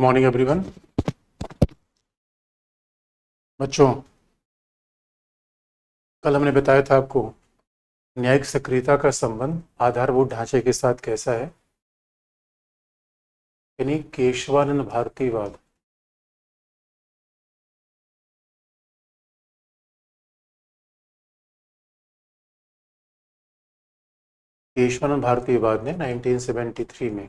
Morning everyone. बच्चों, कल हमने बताया था आपको न्यायिक सक्रियता का संबंध आधारभूत ढांचे के साथ कैसा है, यानी केशवानंद भारतीवाद। केशवानंद भारतीवाद ने 1973 में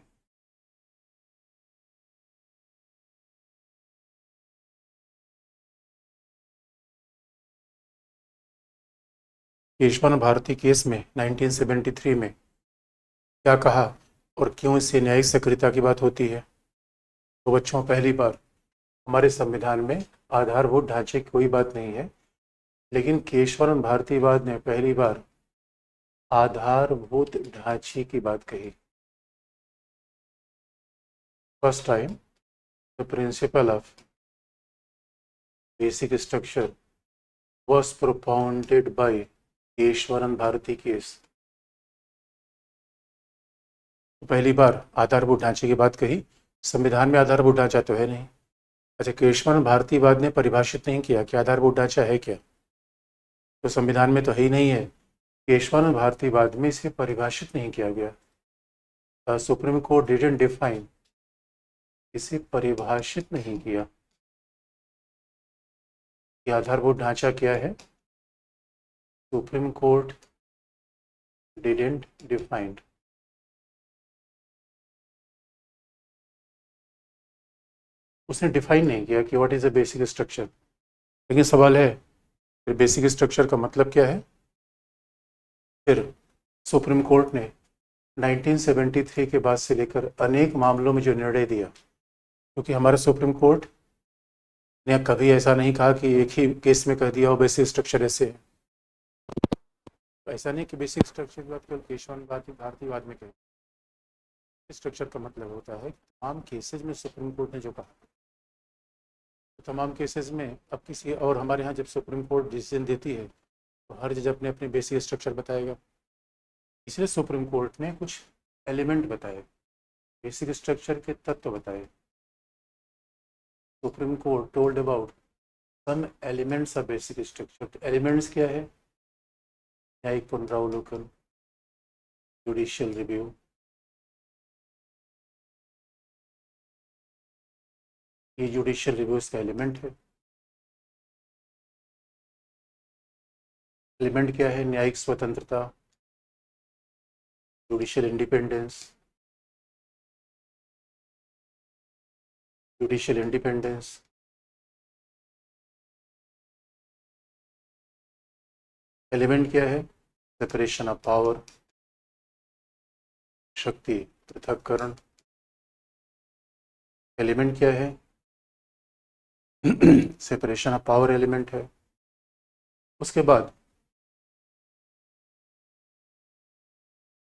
केशवानंद भारती केस में 1973 में क्या कहा और क्यों इससे न्यायिक सक्रियता की बात होती है। तो बच्चों, पहली बार हमारे संविधान में आधारभूत ढांचे की कोई बात नहीं है, लेकिन केशवानंद भारतीवाद ने पहली बार आधारभूत ढांचे की बात कही। First time the principle of basic structure was propounded by Keshavananda Bharati case. पहली बार आधारभूत ढांचे की बात कही। संविधान में आधारभूत ढांचा तो है नहीं। अच्छा, केशवानंद भारतीवाद ने परिभाषित नहीं किया कि आधारभूत ढांचा है क्या, तो संविधान में तो है ही नहीं है। केशवानंद भारतीवाद में इसे परिभाषित नहीं किया गया। सुप्रीम कोर्ट डिडंट डिफाइन, इसे परिभाषित नहीं किया कि आधारभूत ढांचा क्या है। Supreme court didn't define. उसने डिफाइन नहीं किया कि what is a basic structure. लेकिन सवाल है, फिर बेसिक स्ट्रक्चर का मतलब क्या है। फिर सुप्रीम कोर्ट ने 1973 के बाद से लेकर अनेक मामलों में जो निर्णय दिया, क्योंकि हमारा सुप्रीम कोर्ट ने कभी ऐसा नहीं कहा कि एक ही केस में कह दिया हो बेसिक स्ट्रक्चर ऐसे है। तो ऐसा नहीं कि बेसिक स्ट्रक्चर की बात केवल केशवानंद भारतीवाद में कही। स्ट्रक्चर का मतलब होता है तमाम केसेज में सुप्रीम कोर्ट ने जो कहा, तो तमाम केसेस में अब किसी और हमारे यहाँ जब सुप्रीम कोर्ट डिसीजन देती है तो हर जज अपने अपने बेसिक स्ट्रक्चर बताएगा। इसलिए सुप्रीम कोर्ट ने कुछ एलिमेंट बताए, बेसिक स्ट्रक्चर के तत्व बताए। Supreme court told about some elements of basic structure. तो एलिमेंट्स क्या है? न्यायिक पुनरावलोकन, जुडिशियल रिव्यू, ये जुडिशियल रिव्यूज का एलिमेंट है। एलिमेंट क्या है? न्यायिक स्वतंत्रता, judicial independence, judicial independence. Element क्या है? सेपरेशन ऑफ पावर, शक्ति पृथक्करण। एलिमेंट क्या है? सेपरेशन ऑफ पावर एलिमेंट है। उसके बाद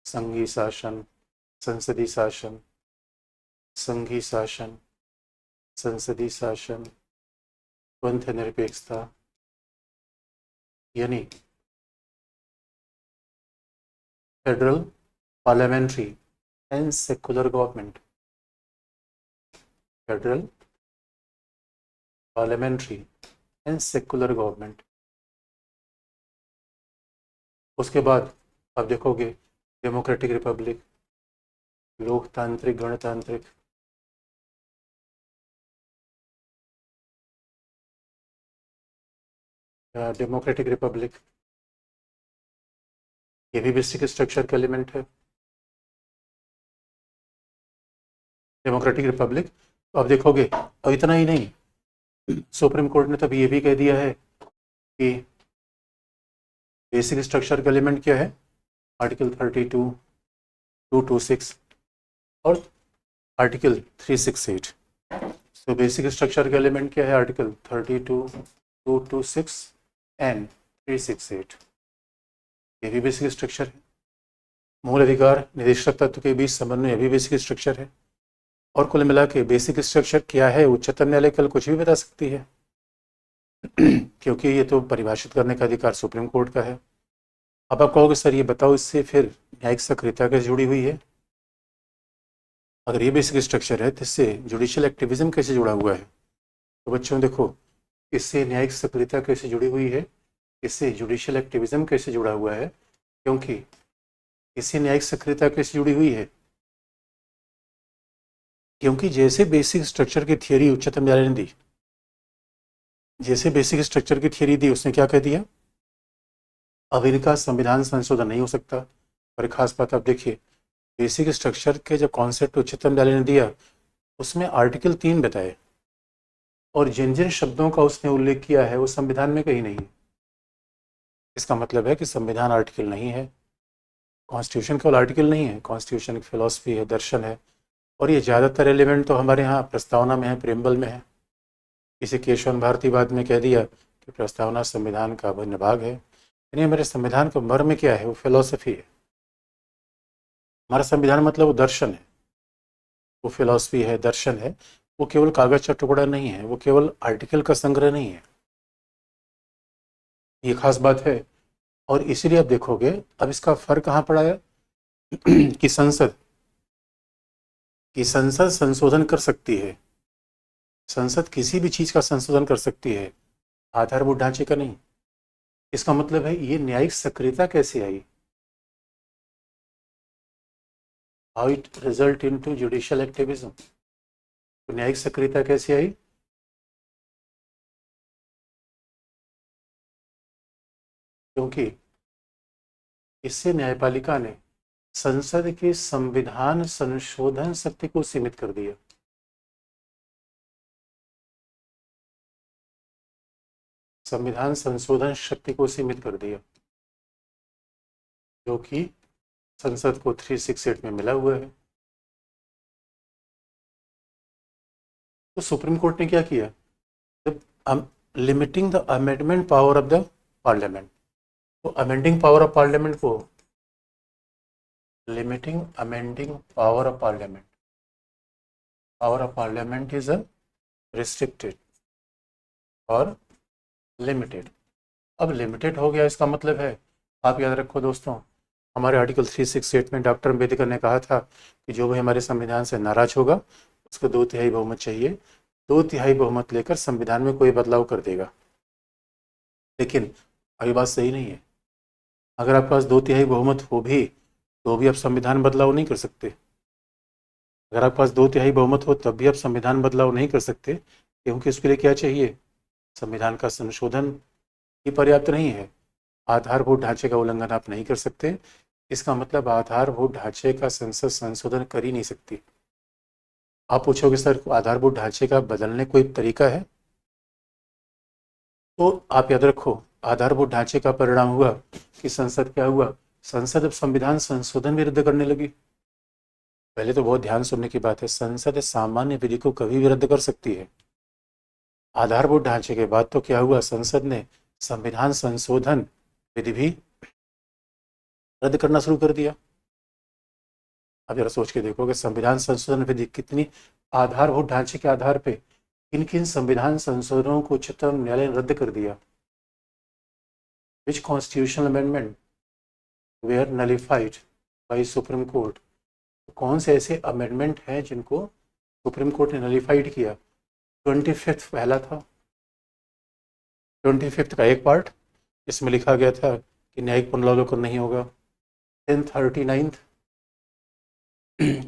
संघीय शासन, संसदीय शासन, संघीय शासन, संसदीय शासन, स्वतंत्र निरपेक्षता, यानी federal, parliamentary and secular government. Federal, parliamentary and secular government. उसके बाद आप देखोगे डेमोक्रेटिक रिपब्लिक, लोकतांत्रिक, गणतांत्रिक। डेमोक्रेटिक रिपब्लिक ये भी बेसिक स्ट्रक्चर का एलिमेंट है। डेमोक्रेटिक रिपब्लिक, तो आप देखोगे अब इतना ही नहीं, सुप्रीम कोर्ट ने तब ये भी कह दिया है कि बेसिक स्ट्रक्चर का एलिमेंट क्या है। आर्टिकल 32, 226 और आर्टिकल 368। तो बेसिक स्ट्रक्चर का एलिमेंट क्या है? Article 32, 226 and 368। ये भी बेसिक स्ट्रक्चर है। मूल अधिकार निदेशक तत्व के बीच समन्वय भी बेसिक स्ट्रक्चर है। और कुल मिला के बेसिक स्ट्रक्चर क्या है, उच्चतम न्यायालय कल कुछ भी बता सकती है क्योंकि ये तो परिभाषित करने का अधिकार सुप्रीम कोर्ट का है। अब आप कहोगे सर ये बताओ इससे फिर न्यायिक सक्रियता कैसे जुड़ी हुई है। अगर ये बेसिक स्ट्रक्चर है तो इससे जुडिशियल एक्टिविज्म कैसे जुड़ा हुआ है? तो बच्चों देखो, इससे न्यायिक सक्रियता कैसे जुड़ी हुई है, इससे जुडिशियल एक्टिविज्म कैसे जुड़ा हुआ है, क्योंकि इससे न्यायिक सक्रियता कैसे जुड़ी हुई है, क्योंकि जैसे बेसिक स्ट्रक्चर की थियरी उच्चतम न्यायालय ने दी, जैसे बेसिक स्ट्रक्चर की थियरी दी, उसने क्या कह दिया, अब इनका संविधान संशोधन नहीं हो सकता। और एक खास बात आप देखिए, बेसिक स्ट्रक्चर के जब कॉन्सेप्ट उच्चतम न्यायालय ने दिया, उसमें आर्टिकल 3 बताए, और जिन जिन शब्दों का उसने उल्लेख किया है वो संविधान में कहीं नहीं है। इसका मतलब है कि संविधान आर्टिकल नहीं है, कॉन्स्टिट्यूशन केवल आर्टिकल नहीं है, कॉन्स्टिट्यूशन एक फिलॉसफी है, दर्शन है। और ये ज़्यादातर एलिमेंट तो हमारे यहाँ प्रस्तावना में है, प्रेम्बल में है। इसे केशवन भारती बाद में कह दिया कि प्रस्तावना संविधान का अभिन्न भाग है। यानी हमारे संविधान का मर्म क्या है, वो फिलॉसफी है। हमारा संविधान मतलब वो दर्शन है, वो फिलॉसफी है, दर्शन है। वो केवल कागज का टुकड़ा नहीं है, वो केवल आर्टिकल का संग्रह नहीं है। ये खास बात है। और इसीलिए आप देखोगे, अब इसका फर्क कहाँ पड़ा है कि संसद संशोधन कर सकती है, संसद किसी भी चीज का संशोधन कर सकती है, आधारभूत ढांचे का नहीं। इसका मतलब है ये न्यायिक सक्रियता कैसे आई, how it result into judicial activism. तो न्यायिक सक्रियता कैसे आई, क्योंकि इससे न्यायपालिका ने संसद के संविधान संशोधन शक्ति को सीमित कर दिया। संविधान संशोधन शक्ति को सीमित कर दिया, जो कि संसद को 368 में मिला हुआ है। तो सुप्रीम कोर्ट ने क्या किया, limiting the amendment power of the parliament. तो अमेंडिंग पावर ऑफ पार्लियामेंट को, limiting amending power of parliament, power of parliament is a restricted और लिमिटेड। अब लिमिटेड हो गया, इसका मतलब है, आप याद रखो दोस्तों, हमारे आर्टिकल 368 में डॉक्टर अम्बेडकर ने कहा था कि जो भी हमारे संविधान से नाराज होगा उसको 2/3 बहुमत चाहिए, 2/3 बहुमत लेकर संविधान में कोई बदलाव कर देगा। लेकिन अभी बात सही नहीं है। अगर आपके पास 2/3 बहुमत हो भी तो भी आप संविधान बदलाव नहीं कर सकते। अगर आपके पास 2/3 बहुमत हो तब भी आप संविधान बदलाव नहीं कर सकते, क्योंकि उसके लिए क्या चाहिए, संविधान का संशोधन ही पर्याप्त नहीं है, आधारभूत ढांचे का उल्लंघन आप नहीं कर सकते। इसका मतलब आधारभूत ढांचे का संसद संशोधन कर ही नहीं सकती। आप पूछोगे सर आधारभूत ढांचे का बदलने कोई तरीका है, तो आप याद रखो, आधारभूत ढांचे का परिणाम हुआ कि संसद क्या हुआ, संसद अब संविधान संशोधन भी रद्द करने लगी। पहले तो बहुत ध्यान सुनने की बात है, संसद सामान्य विधि को कभी भी रद्द कर सकती है। आधारभूत ढांचे के बाद तो क्या हुआ, संसद ने संविधान संशोधन विधि भी रद्द करना शुरू कर दिया। अब जरा सोच के देखो कि संविधान संशोधन विधि कितनी, आधारभूत ढांचे के आधार पे किन किन संविधान संशोधनों को उच्चतम न्यायालय ने रद्द कर दिया। Which constitutional amendment were nullified by Supreme Court. कौन से ऐसे अमेंडमेंट हैं जिनको सुप्रीम कोर्ट ने नलिफाइड किया। 25th पहला था, 25th का एक पार्ट, इसमें लिखा गया था कि न्यायिक पुनरावलोकन नहीं होगा। 39th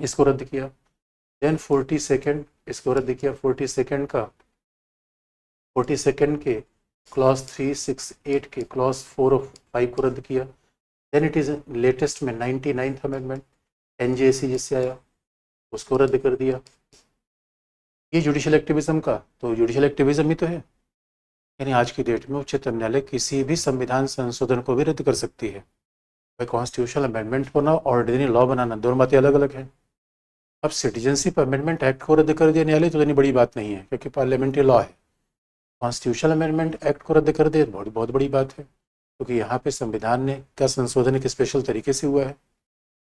इसको रद्द किया। देन 42nd इसको रद्द किया। 42nd के क्लॉज 368 के क्लॉज 4 और 5 को रद्द किया। देन इट इज लेटेस्ट में 99th अमेंडमेंट एनजेसी जिससे आया, उसको रद्द कर दिया। ये जुडिशियल एक्टिविज्म का, तो जुडिशियल एक्टिविज्म ही तो है। यानी आज की डेट में उच्चतम न्यायालय किसी भी संविधान संशोधन को भी रद्द कर सकती है। भाई कॉन्स्टिट्यूशनल अमेंडमेंट होना, ऑर्डिनरी लॉ बनाना, दोनों बातें अलग अलग हैं। अब सिटीजनशिप अमेंडमेंट एक्ट को रद्द कर दिया न्यायालय तो इतनी बड़ी बात नहीं है, क्योंकि पार्लियामेंट्री लॉ है। कॉन्स्टिट्यूशनल अमेंडमेंट एक्ट को रद्द कर दे बहुत बहुत बड़ी बात है, क्योंकि यहाँ पे संविधान ने का संशोधन एक स्पेशल तरीके से हुआ है,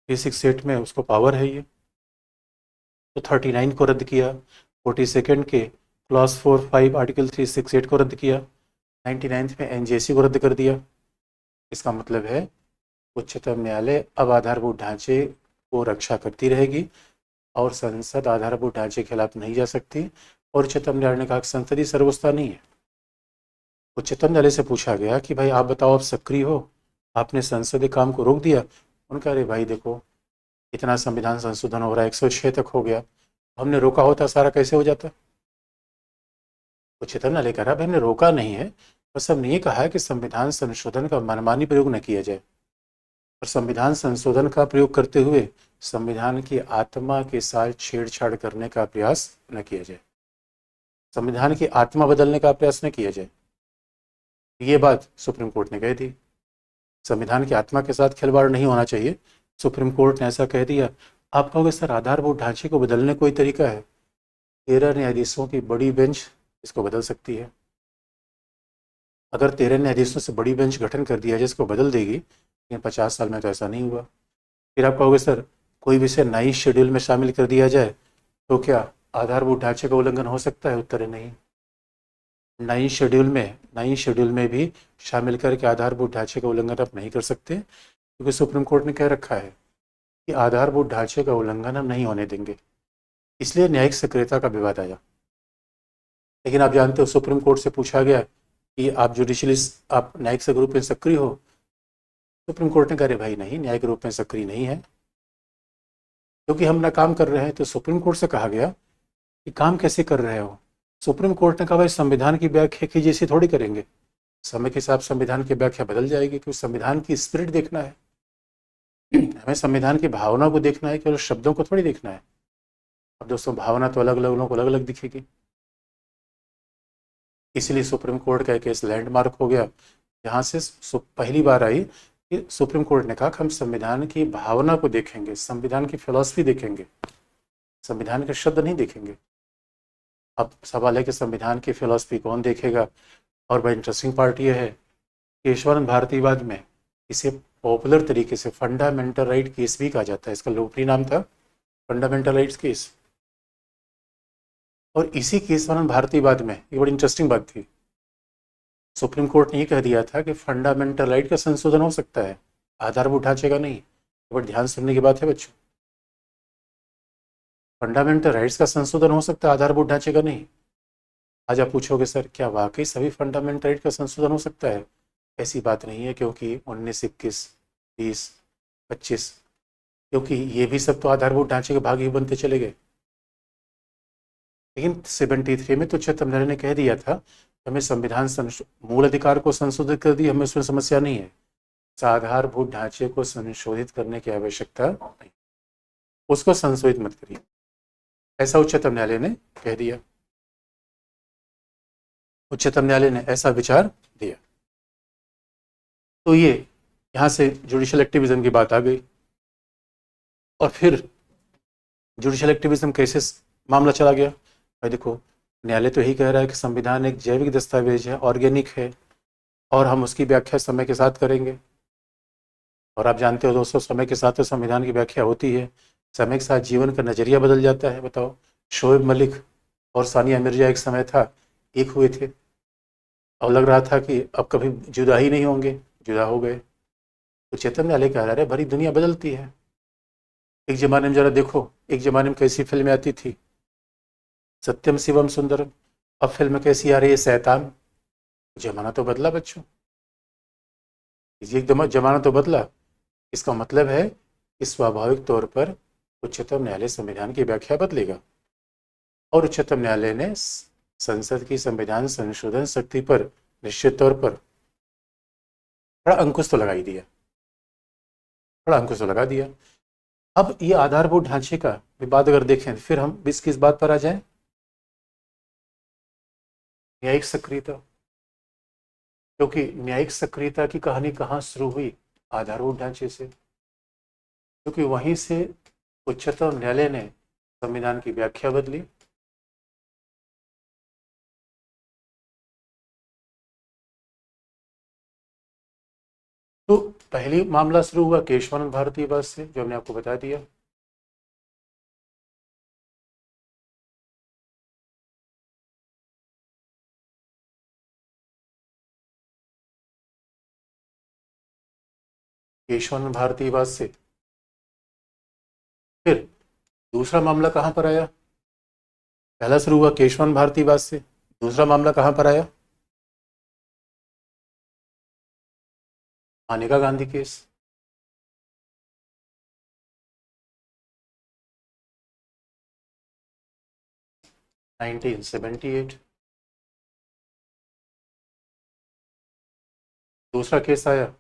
368 में उसको पावर है ये। तो 39 को रद्द किया, 42nd के क्लॉज 4, 5 आर्टिकल 368 को रद्द किया, 99th में एनजेसी को रद्द कर दिया। इसका मतलब है उच्चतम न्यायालय अब आधारभूत ढांचे को रक्षा करती रहेगी, और संसद आधारभूत ढांचे के खिलाफ नहीं जा सकती। और उच्चतम न्यायालय ने कहा कि संसदीय सर्वोच्चता नहीं है। उच्चतम न्यायालय से पूछा गया कि भाई आप बताओ, आप सक्रिय हो, आपने संसदीय काम को रोक दिया। उनका अरे भाई देखो, इतना संविधान संशोधन हो रहा है, 106 तक हो गया, हमने रोका होता सारा कैसे हो जाता। उच्चतम न्यायालय कह रहा है, हमने रोका नहीं है, बस हमने ये कहा है कि संविधान संशोधन का मनमानी प्रयोग न किया जाए, और संविधान संशोधन का प्रयोग करते हुए संविधान की आत्मा के साथ छेड़छाड़ करने का प्रयास न किया जाए, संविधान की आत्मा बदलने का प्रयास न किया जाए। ये बात सुप्रीम कोर्ट ने कह दी, संविधान की आत्मा के साथ खिलवाड़ नहीं होना चाहिए, सुप्रीम कोर्ट ने ऐसा कह दिया। आप कहोगे सर आधारभूत ढांचे को बदलने कोई तरीका है? 13 न्यायाधीशों की बड़ी बेंच इसको बदल सकती है। अगर 13 न्यायाधीशों से बड़ी बेंच गठन कर दिया जिसको बदल देगी, लेकिन 50 साल में तो ऐसा नहीं हुआ। फिर आप कहोगे सर कोई विषय नई शेड्यूल में शामिल कर दिया जाए तो क्या आधारभूत ढांचे का उल्लंघन हो सकता है? उत्तर है नहीं। नई शेड्यूल में भी शामिल करके आधारभूत ढांचे का उल्लंघन आप नहीं कर सकते, क्योंकि सुप्रीम कोर्ट ने कह रखा है कि आधारभूत ढांचे का उल्लंघन हम नहीं होने देंगे। इसलिए न्यायिक सक्रियता का विवाद आया। लेकिन आप जानते हो सुप्रीम कोर्ट से पूछा गया कि आप जुडिशली, आप न्यायिक रूप में सक्रिय हो? सुप्रीम कोर्ट ने कहा भाई नहीं, न्यायिक रूप में सक्रिय नहीं है, क्योंकि हम ना काम कर रहे हैं। तो सुप्रीम कोर्ट से कहा गया कि काम कैसे कर रहे हो? सुप्रीम कोर्ट ने कहा भाई संविधान की व्याख्या की जैसी थोड़ी करेंगे, समय के साथ संविधान की व्याख्या बदल जाएगी, क्योंकि संविधान की स्पिरिट देखना है, हमें संविधान की भावना को देखना है, केवल शब्दों को थोड़ी देखना है। अब दोस्तों भावना तो अलग अलग लोगों को अलग अलग दिखेगी। इसलिए सुप्रीम कोर्ट का एक केस लैंडमार्क हो गया, जहाँ से पहली बार आई कि सुप्रीम कोर्ट ने कहा कि हम संविधान की भावना को देखेंगे, संविधान की फिलॉसफी देखेंगे, संविधान के शब्द नहीं देखेंगे। अब सवाल है कि संविधान की फिलॉसफी कौन देखेगा? और बड़ा इंटरेस्टिंग पार्ट ये है, केशवानंद भारतीवाद में इसे पॉपुलर तरीके से फंडामेंटल राइट केस भी कहा जाता है। इसका लोकप्रिय नाम था फंडामेंटल राइट्स केस। और इसी केशवानंद भारतीवाद में ये बड़ी इंटरेस्टिंग बात थी, सुप्रीम कोर्ट ने ये कह दिया था कि फंडामेंटल राइट का संशोधन हो सकता है, आधारभूत ढांचे का नहीं। बट ध्यान सुनने की बात है बच्चों, फंडामेंटल राइट्स का संशोधन हो सकता है, आधारभूत ढांचे का नहीं। आज आप पूछोगे सर क्या वाकई सभी फंडामेंटल राइट का संशोधन हो सकता है? ऐसी बात नहीं है, क्योंकि 19, 21, 20, 25, क्योंकि ये भी सब तो आधारभूत ढांचे के भाग ही बनते चले गए। लेकिन 73 में तो उच्चतम न्यायालय ने कह दिया था हमें संविधान मूल अधिकार को संशोधित कर दिया, हमें उसमें समस्या नहीं है, आधारभूत ढांचे को संशोधित करने की आवश्यकता नहीं, उसको संशोधित मत करिए, ऐसा उच्चतम न्यायालय ने कह दिया। उच्चतम न्यायालय ने ऐसा विचार दिया। तो ये यहाँ से जुडिशियल एक्टिविज्म की बात आ गई। और फिर जुडिशियल एक्टिविज्म कैसे मामला चला गया? भाई देखो, न्यायालय तो यही कह रहा है कि संविधान एक जैविक दस्तावेज है, ऑर्गेनिक है, और हम उसकी व्याख्या समय के साथ करेंगे। और आप जानते हो दोस्तों, समय के साथ तो संविधान की व्याख्या होती है, समय के साथ जीवन का नजरिया बदल जाता है। बताओ, शोएब मलिक और सानिया मिर्जा एक समय था एक हुए थे, और लग रहा था कि अब कभी जुदा ही नहीं होंगे, जुदा हो गए। तो चेतन न्यायालय कह रहा है भरी दुनिया बदलती है। एक जमाने में जरा देखो, एक जमाने में कैसी फिल्में आती थी, सत्यम शिवम सुंदरम, अब फिल्म कैसी आ रही है, शैतान। जमाना तो बदला बच्चों, ये एकदम जमाना तो बदला। इसका मतलब है कि स्वाभाविक तौर पर उच्चतम न्यायालय संविधान की व्याख्या बदलेगा। और उच्चतम न्यायालय ने संसद की संविधान संशोधन शक्ति पर निश्चित तौर पर बड़ा अंकुश तो लगा ही दिया, बड़ा अंकुश तो लगा दिया। अब ये आधारभूत ढांचे का विवाद अगर देखें, फिर हम किस बात पर आ जाएं? न्यायिक सक्रियता। क्योंकि न्यायिक सक्रियता की कहानी कहाँ शुरू हुई? आधारभूत ढांचे से, क्योंकि वहीं से उच्चतम न्यायालय ने संविधान की व्याख्या बदली। तो पहली मामला शुरू हुआ केशवानंद भारतीवाद से, जो हमने आपको बता दिया। केशवानंद भारतीवाद से फिर दूसरा मामला कहाँ पर आया? पहला शुरू हुआ केशवन भारतीवाद से, दूसरा मामला कहाँ पर आया? मानेका गांधी केस। नाइनटीन 78। दूसरा केस आया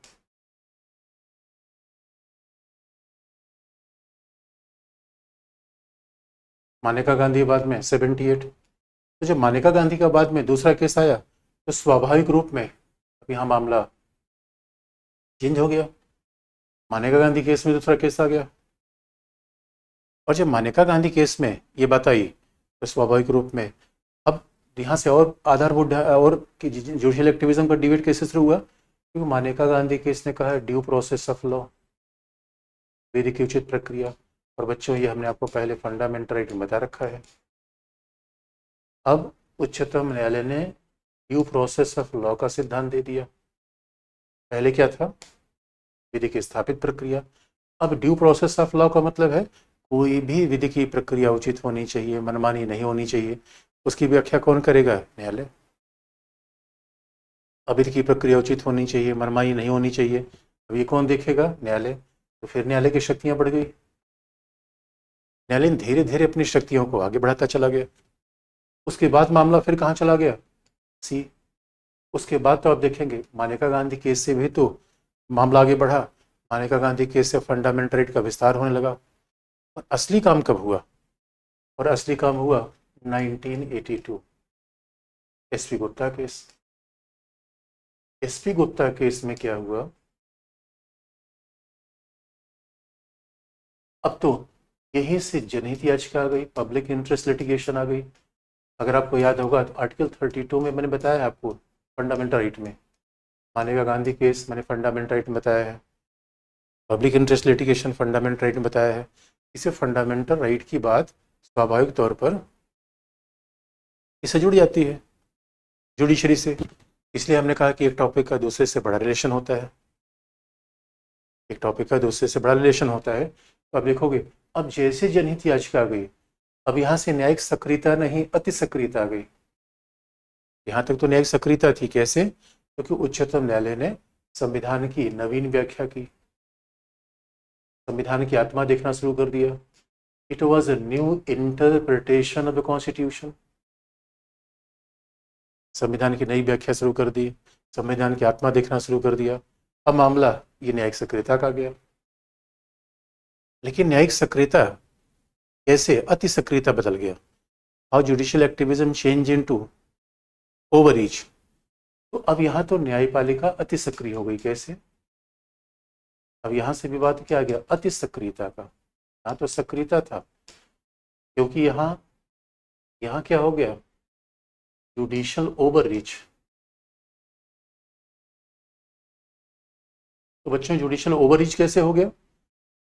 मानेका गांधी बाद में 78। तो जब मानेका गांधी का बाद में दूसरा केस आया तो स्वाभाविक रूप में अब यहाँ मामला चेंज हो गया। मानेका गांधी केस में दूसरा केस आ गया, और जब मानेका गांधी केस में ये बात आई तो स्वाभाविक रूप में अब यहाँ से और आधारभूत और जुडिशियल एक्टिविज्म का डिबेट कैसे शुरू हुआ? क्योंकि मानेका गांधी केस ने कहा ड्यू प्रोसेस ऑफ लॉ, विधि की उचित प्रक्रिया। और बच्चों ये हमने आपको पहले फंडामेंटल राइट में बता रखा है। अब उच्चतम न्यायालय ने ड्यू प्रोसेस ऑफ लॉ का सिद्धांत दे दिया। पहले क्या था? विधि की स्थापित प्रक्रिया। अब ड्यू प्रोसेस ऑफ लॉ का मतलब है कोई भी विधि की प्रक्रिया उचित होनी चाहिए, मनमानी नहीं होनी चाहिए। उसकी व्याख्या कौन करेगा? न्यायालय। अब विधि की प्रक्रिया उचित होनी चाहिए, मनमानी नहीं होनी चाहिए, अब ये कौन देखेगा? न्यायालय। तो फिर न्यायालय की शक्तियां बढ़ गई। न्यायालय धीरे धीरे अपनी शक्तियों को आगे बढ़ाता चला गया। उसके बाद मामला फिर कहाँ चला गया? सी। उसके बाद तो आप देखेंगे मानेका गांधी केस से भी तो मामला आगे बढ़ा। मानेका गांधी केस से फंडामेंटल राइट का विस्तार होने लगा। और असली काम कब हुआ? और असली काम हुआ 1982 SP Gupta case. SP Gupta case में क्या हुआ? अब तो यहीं से जनहित याचिका आ गई, पब्लिक इंटरेस्ट लिटिगेशन आ गई। अगर आपको याद होगा तो आर्टिकल 32 में मैंने बताया है आपको फंडामेंटल राइट में, मानेका गांधी केस मैंने फंडामेंटल राइट में बताया है, public interest litigation fundamental right में बताया है। इसे फंडामेंटल राइट की बात स्वाभाविक तौर पर इससे जुड़ जाती है, जुडिशरी से। इसलिए हमने कहा कि एक टॉपिक का दूसरे से बड़ा रिलेशन होता है, एक टॉपिक का दूसरे से बड़ा रिलेशन होता है। तो आप देखोगे अब जैसे जनहित याचिका आ गई, अब यहाँ से न्यायिक सक्रियता नहीं अति सक्रियता आ गई। यहाँ तक तो न्यायिक सक्रियता थी, कैसे? क्योंकि उच्चतम न्यायालय ने संविधान की नवीन व्याख्या की, संविधान की आत्मा देखना शुरू कर दिया। It was a new interpretation of the constitution. संविधान की नई व्याख्या शुरू कर दी, संविधान की आत्मा देखना शुरू कर दिया। अब मामला ये न्यायिक सक्रियता का गया। लेकिन न्यायिक सक्रियता कैसे अति सक्रियता बदल गया? How judicial activism change into overreach. तो अब यहाँ तो न्यायपालिका अति सक्रिय हो गई। कैसे? अब यहाँ से विवाद क्या आ गया? अति सक्रियता का। यहाँ तो सक्रियता था, क्योंकि यहाँ क्या हो गया? Judicial overreach. तो बच्चों जुडिशियल ओवररीच कैसे हो गया?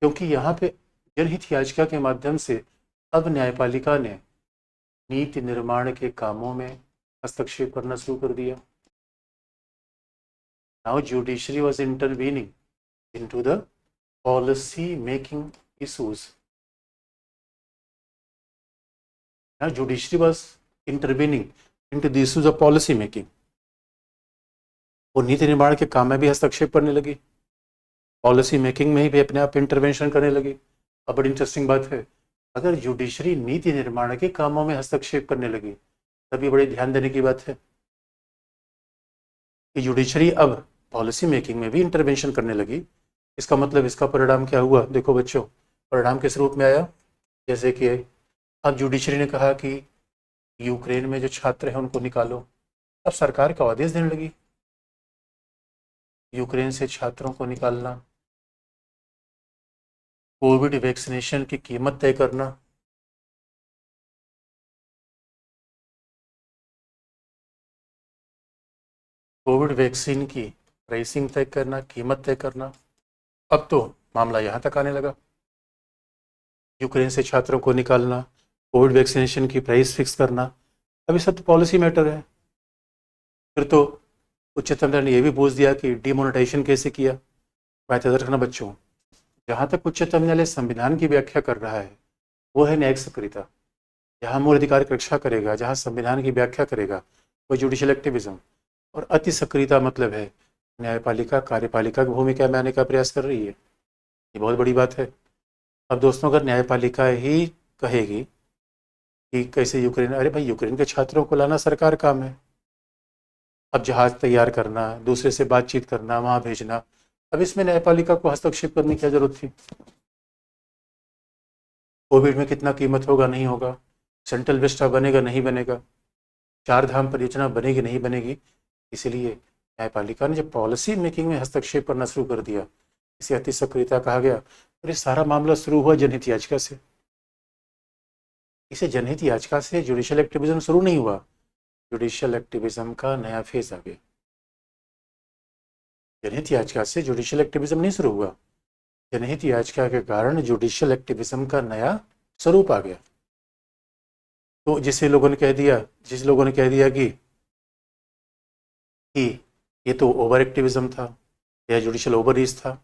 क्योंकि यहाँ पे जनहित याचिका के माध्यम से अब न्यायपालिका ने नीति निर्माण के कामों में हस्तक्षेप करना शुरू कर दिया। Now judiciary was intervening into the policy making issues. Now judiciary was intervening into the issues of policy making. वो नीति निर्माण के काम में भी हस्तक्षेप करने लगी, पॉलिसी मेकिंग में ही भी अपने आप इंटरवेंशन करने लगी। अब बड़ी इंटरेस्टिंग बात है, अगर जुडिशरी नीति निर्माण के कामों में हस्तक्षेप करने लगी तभी बड़े ध्यान देने की बात है कि जुडिशरी अब पॉलिसी मेकिंग में भी इंटरवेंशन करने लगी। इसका मतलब इसका परिणाम क्या हुआ? देखो बच्चों, परिणाम किस रूप में आया? जैसे कि अब जुडिशरी ने कहा कि यूक्रेन में जो छात्र हैं उनको निकालो। अब सरकार का आदेश देने लगी यूक्रेन से छात्रों को निकालना, कोविड वैक्सीनेशन की कीमत तय करना, कोविड वैक्सीन की प्राइसिंग तय करना, कीमत तय करना। अब तो मामला यहाँ तक आने लगा, यूक्रेन से छात्रों को निकालना, कोविड वैक्सीनेशन की प्राइस फिक्स करना। अभी सब तो पॉलिसी मैटर है। फिर तो उच्चतम न्यायालय ने यह भी पूछ दिया कि डिमोनेटाइजेशन कैसे किया। बात याद रखना बच्चों, जहाँ तक उच्चतम न्यायालय संविधान की व्याख्या कर रहा है वो है न्यायिक सक्रियता। जहाँ मूल अधिकार की रक्षा करेगा, जहाँ संविधान की व्याख्या करेगा, वो जुडिशियल एक्टिविज्म। और अति सक्रियता मतलब है न्यायपालिका कार्यपालिका की भूमिका में आने का प्रयास कर रही है। ये बहुत बड़ी बात है। अब दोस्तों, अगर न्यायपालिका ही कहेगी कि कैसे यूक्रेन, अरे भाई यूक्रेन के छात्रों को लाना सरकार काम है। अब जहाज तैयार करना, दूसरे से बातचीत करना, वहाँ भेजना, अब इसमें न्यायपालिका को हस्तक्षेप करने की क्या जरूरत थी? कोविड में कितना कीमत होगा, नहीं होगा, सेंट्रल विस्टा बनेगा नहीं बनेगा, चार धाम परियोजना बनेगी नहीं बनेगी। इसलिए न्यायपालिका ने जब पॉलिसी मेकिंग में हस्तक्षेप करना शुरू कर दिया, इसे अति सक्रियता कहा गया। और ये सारा मामला शुरू हुआ जनहित याचिका से। इसे जनहित याचिका से जुडिशियल एक्टिविज्म शुरू नहीं हुआ, जुडिशियल एक्टिविज्म का नया फेज आ गया। जनहित याचिका से जुडिशियल एक्टिविज्म नहीं शुरू हुआ, जनहित याचिका के कारण जुडिशियल एक्टिविज्म का नया स्वरूप आ गया। तो जिस लोगों ने कह दिया कि ये तो ओवर एक्टिविज्म था या जुडिशियल ओवर रीच था।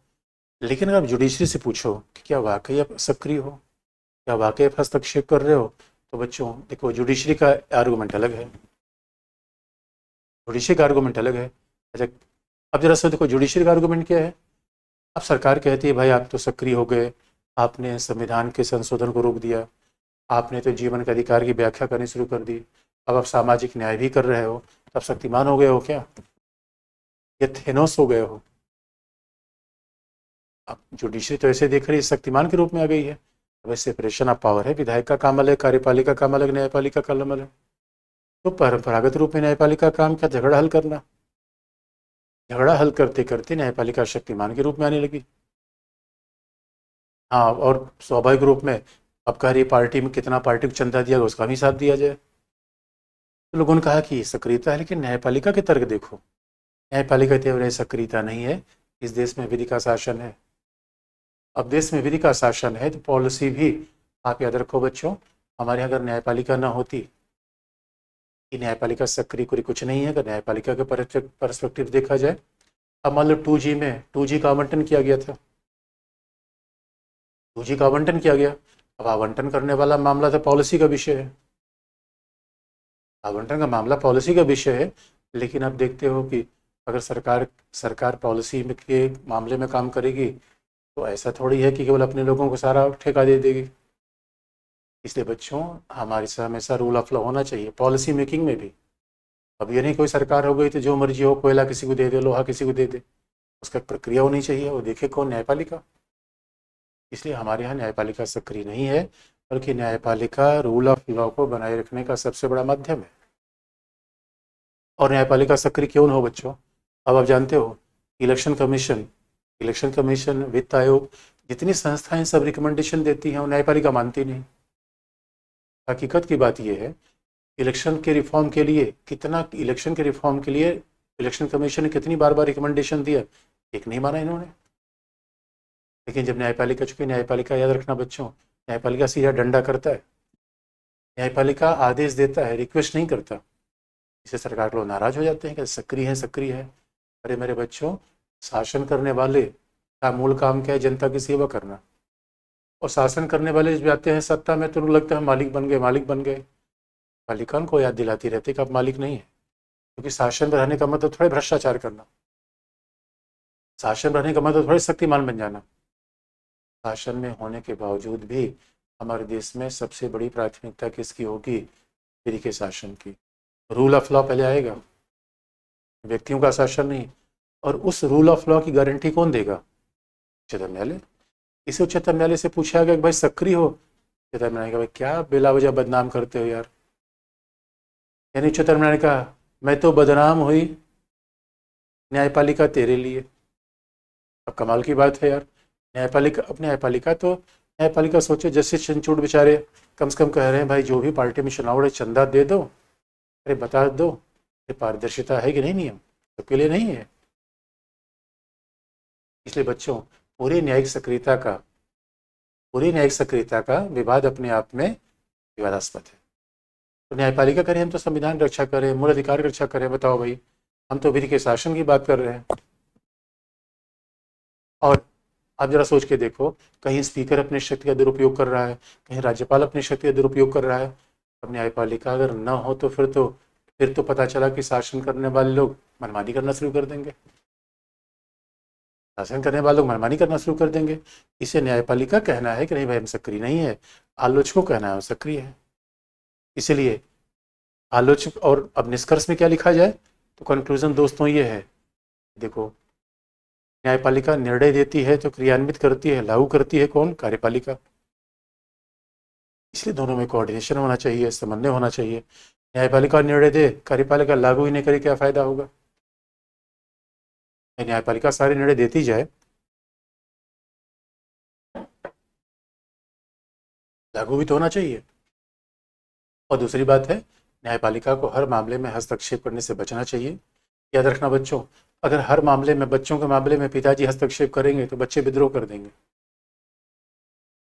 लेकिन अगर आप जुडिशरी से पूछो कि क्या वाकई आप सक्रिय हो, क्या वाकई आप हस्तक्षेप कर रहे हो, तो बच्चों देखो, जुडिशरी का आर्गूमेंट अलग है, जुडिशरी का आर्गूमेंट अलग है। अच्छा, अब जरा सा देखो जुडिशरी का आर्गूमेंट क्या है। अब सरकार कहती है भाई आप तो सक्रिय हो गए, आपने संविधान के संशोधन को रोक दिया, आपने तो जीवन के अधिकार की व्याख्या करनी शुरू कर दी, अब आप सामाजिक न्याय भी कर रहे हो, तो आप शक्तिमान हो गए हो क्या? ये थेनोस हो गए हो? अब जुडिशरी तो ऐसे देख रही है शक्तिमान के रूप में आ गई है। अब सेपरेशन ऑफ पावर है, विधायक का काम अलग, कार्यपालिका काम अलग, न्यायपालिका का काम अलग। तो परंपरागत रूप में न्यायपालिका काम क्या? झगड़ा हल करना। झगड़ा हल करते करते न्यायपालिका शक्तिमान के रूप में आने लगी। हाँ, और स्वाभाविक रूप में अब कह रही पार्टी में कितना पार्टी को चंदा दिया उसका भी साथ दिया जाए। तो लोगों ने कहा कि सक्रियता है, लेकिन न्यायपालिका के तर्क देखो। न्यायपालिका कहते सक्रियता नहीं है, इस देश में विधि का शासन है। अब देश में विधि का शासन है तो पॉलिसी भी, आप याद रखो बच्चों, हमारे यहाँ अगर न्यायपालिका ना होती, कि न्यायपालिका सक्रिय कुछ नहीं है, अगर न्यायपालिका के परस्पेक्टिव देखा जाए। अब मान लो 2G में 2G का आवंटन किया गया था, 2G का आवंटन किया गया। अब आवंटन करने वाला मामला तो पॉलिसी का विषय है, आवंटन का मामला पॉलिसी का विषय है। लेकिन आप देखते हो कि अगर सरकार पॉलिसी में के मामले में काम करेगी तो ऐसा थोड़ी है कि केवल अपने लोगों को सारा ठेका दे देगी। इसलिए बच्चों, हमारे से हमेशा रूल ऑफ लॉ होना चाहिए पॉलिसी मेकिंग में भी। अब ये नहीं कोई सरकार हो गई तो जो मर्जी हो, कोयला किसी को दे दे, लोहा किसी को दे दे, उसका प्रक्रिया होनी चाहिए, वो देखे कौन? न्यायपालिका। इसलिए हमारे यहाँ न्यायपालिका सक्रिय नहीं है, बल्कि न्यायपालिका रूल ऑफ लॉ को बनाए रखने का सबसे बड़ा माध्यम है। और न्यायपालिका सक्रिय क्यों न हो बच्चों? अब आप जानते हो इलेक्शन कमीशन, वित्त आयोग, जितनी संस्थाएं सब रिकमेंडेशन देती हैं, वो न्यायपालिका मानती नहीं। हकीकत की बात यह है, इलेक्शन के रिफॉर्म के लिए इलेक्शन कमीशन ने कितनी बार रिकमेंडेशन दिया, एक नहीं माना इन्होंने। लेकिन जब न्यायपालिका, चूंकि न्यायपालिका याद रखना बच्चों, न्यायपालिका सीधा डंडा करता है, न्यायपालिका आदेश देता है, रिक्वेस्ट नहीं करता। इससे सरकार के लोग नाराज हो जाते हैं कि सक्रिय है। अरे मेरे बच्चों, शासन करने वाले का मूल काम क्या है? जनता की सेवा करना। और शासन करने वाले जब आते हैं सत्ता में तो लगता है मालिक बन गए। पालिका को याद दिलाती रहती है कि आप मालिक नहीं है, क्योंकि शासन में रहने का मतलब थोड़े भ्रष्टाचार करना, शासन में रहने का मतलब थोड़े शक्तिमान बन जाना। शासन में होने के बावजूद भी हमारे देश में सबसे बड़ी प्राथमिकता किसकी होगी? विधि के शासन की। रूल ऑफ लॉ पहले आएगा, व्यक्तियों का शासन नहीं। और उस रूल ऑफ लॉ की गारंटी कौन देगा? उच्चतम न्यायालय। इसे उच्चतम न्यायालय से पूछा गया कि भाई सक्रिय हो, उच्चतम न्यायालय का भाई क्या बेला वजह बदनाम करते हो यार। यानी उच्चतम न्यायालय ने कहा मैं तो बदनाम हुई, न्यायपालिका तेरे लिए। अब कमाल की बात है यार, न्यायपालिका सोचे, जस्टिस चंद्रचूड़ बेचारे कम से कम कह रहे हैं भाई जो भी पार्टी में चुनाव लड़े चंदा दे दो, अरे बता दो ये पारदर्शिता है कि नहीं, नियम सबके लिए नहीं है। इसलिए बच्चों, पूरी न्यायिक सक्रियता का विवाद अपने आप में विवादास्पद है। तो न्यायपालिका करें हम तो संविधान की रक्षा करें, मूल अधिकार की रक्षा करें, बताओ भाई, हम तो विधि के शासन की बात कर रहे हैं। और आप जरा सोच के देखो, कहीं स्पीकर अपनी शक्ति का दुरुपयोग कर रहा है, कहीं राज्यपाल अपनी शक्ति का दुरुपयोग कर रहा है। अब न्यायपालिका अगर ना हो तो फिर तो पता चला कि शासन करने वाले लोग मनमानी करना शुरू कर देंगे, शासन करने वाले लोग मनमानी करना शुरू कर देंगे। इसे न्यायपालिका कहना है कि नहीं भाई हम सक्रिय नहीं है, आलोचकों कहना है वो सक्रिय है। इसलिए आलोचक, और अब निष्कर्ष में क्या लिखा जाए, तो कंक्लूजन दोस्तों ये है, देखो न्यायपालिका निर्णय देती है तो क्रियान्वित करती है, लागू करती है कौन, कार्यपालिका। इसलिए दोनों में कोऑर्डिनेशन होना चाहिए, समन्वय होना चाहिए। न्यायपालिका निर्णय दे, कार्यपालिका लागू ही नहीं करे, क्या फायदा होगा। न्यायपालिका सारे निर्णय देती जाए, लागू भी तो होना चाहिए। और दूसरी बात है, न्यायपालिका को हर मामले में हस्तक्षेप करने से बचना चाहिए। याद रखना बच्चों, अगर हर मामले में, बच्चों के मामले में पिताजी हस्तक्षेप करेंगे तो बच्चे विद्रोह कर देंगे।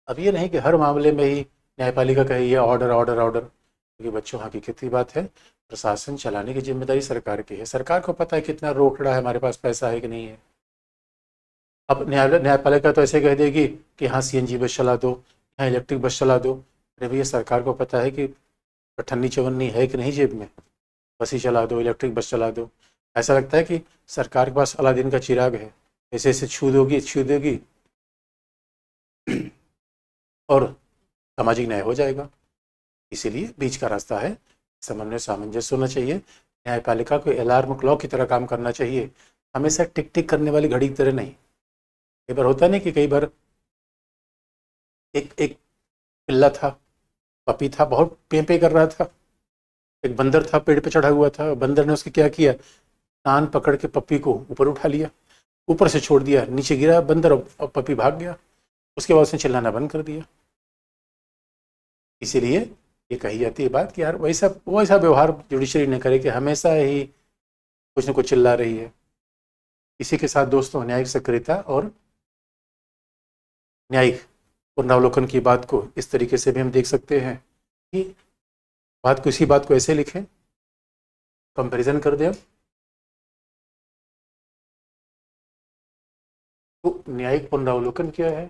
अब ये नहीं कि हर मामले में ही न्यायपालिका कहे ये ऑर्डर ऑर्डर ऑर्डर, क्योंकि बच्चों हकीकत की बात है, प्रशासन चलाने की जिम्मेदारी सरकार की है। सरकार को पता है कितना रोकड़ा है, हमारे पास पैसा है कि नहीं है। अब न्यायपालिका तो ऐसे कह देगी कि हाँ सीएनजी बस चला दो, यहाँ इलेक्ट्रिक बस चला दो। अरे भैया सरकार को पता है कि अठन्नी चवन्नी है कि नहीं जेब में, बस ही चला दो, इलेक्ट्रिक बस चला दो। ऐसा लगता है कि सरकार के पास अलादीन का चिराग है, ऐसे ऐसे छू देगी और सामाजिक न्याय हो जाएगा। इसीलिए बीच का रास्ता है, समन्वय सामंजस्य होना चाहिए। न्यायपालिका को अलार्म क्लॉक की तरह काम करना चाहिए, हमेशा टिक टिक करने वाली घड़ी की तरह नहीं। कई बार होता नहीं कि कई बार एक एक पिल्ला था, पपी था, बहुत पे पे कर रहा था। एक बंदर था, पेड़ पे चढ़ा हुआ था, बंदर ने उसके क्या किया, कान पकड़ के पप्पी को ऊपर उठा लिया, ऊपर से छोड़ दिया, नीचे गिरा बंदर और पपी भाग गया। उसके बाद उसने चिल्लाना बंद कर दिया। इसीलिए ये कही जाती है बात कि यार वैसा वैसा व्यवहार जुडिशरी ने करे कि हमेशा ही कुछ न कुछ चिल्ला रही है। इसी के साथ दोस्तों, न्यायिक सक्रियता और न्यायिक पुनरावलोकन की बात को इस तरीके से भी हम देख सकते हैं कि इसी बात को ऐसे लिखें, कंपैरिजन कर दें। तो न्यायिक पुनरावलोकन क्या है,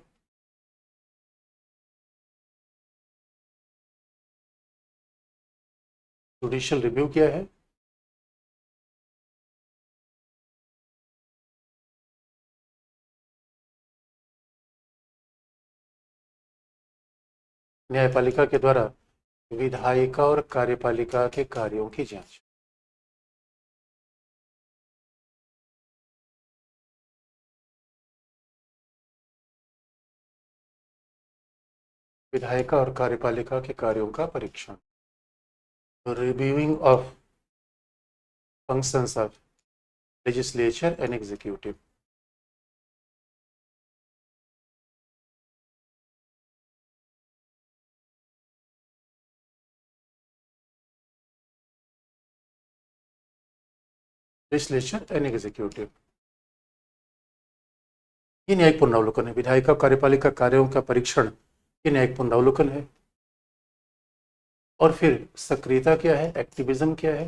जुडिशियल रिव्यू क्या है, न्यायपालिका के द्वारा विधायिका और कार्यपालिका के कार्यों की जांच। विधायिका और कार्यपालिका के कार्यों का परीक्षण, reviewing of functions of legislature and executive. Legislature and executive, ये न्यायिक पुनरावलोकन है। विधायिका कार्यपालिका कार्यों का परीक्षण, ये न्यायिक पुनरावलोकन है। और फिर सक्रियता क्या है, एक्टिविज्म क्या है,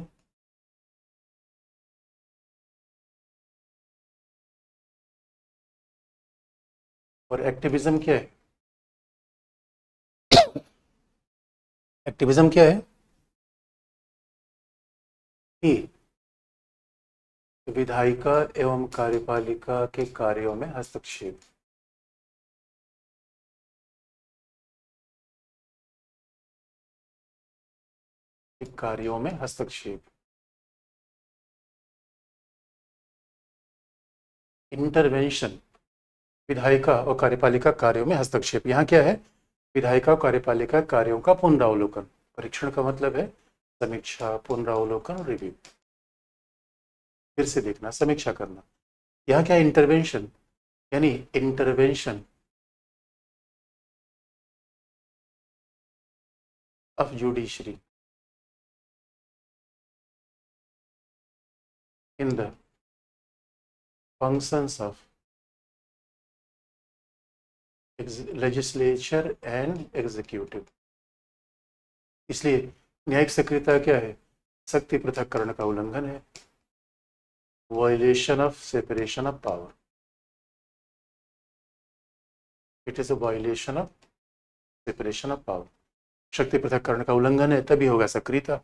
और एक्टिविज्म क्या है, एक्टिविज्म क्या है कि विधायिका एवं कार्यपालिका के कार्यों में हस्तक्षेप। कार्यों में हस्तक्षेप, इंटरवेंशन, विधायिका और कार्यपालिका कार्यों में हस्तक्षेप। यहाँ क्या है, विधायिका और कार्यपालिका कार्यों का पुनरावलोकन। परीक्षण का मतलब है समीक्षा, पुनरावलोकन, रिव्यू, फिर से देखना, समीक्षा करना। यहाँ क्या है, इंटरवेंशन, यानी intervention of judiciary in the functions of legislature and executive. इसलिए न्यायिक सक्रियता क्या है, शक्ति पृथक्करण का उल्लंघन है, violation of separation of power. It is a violation of separation of power, शक्ति पृथक्करण का उल्लंघन है, तभी होगा सक्रियता।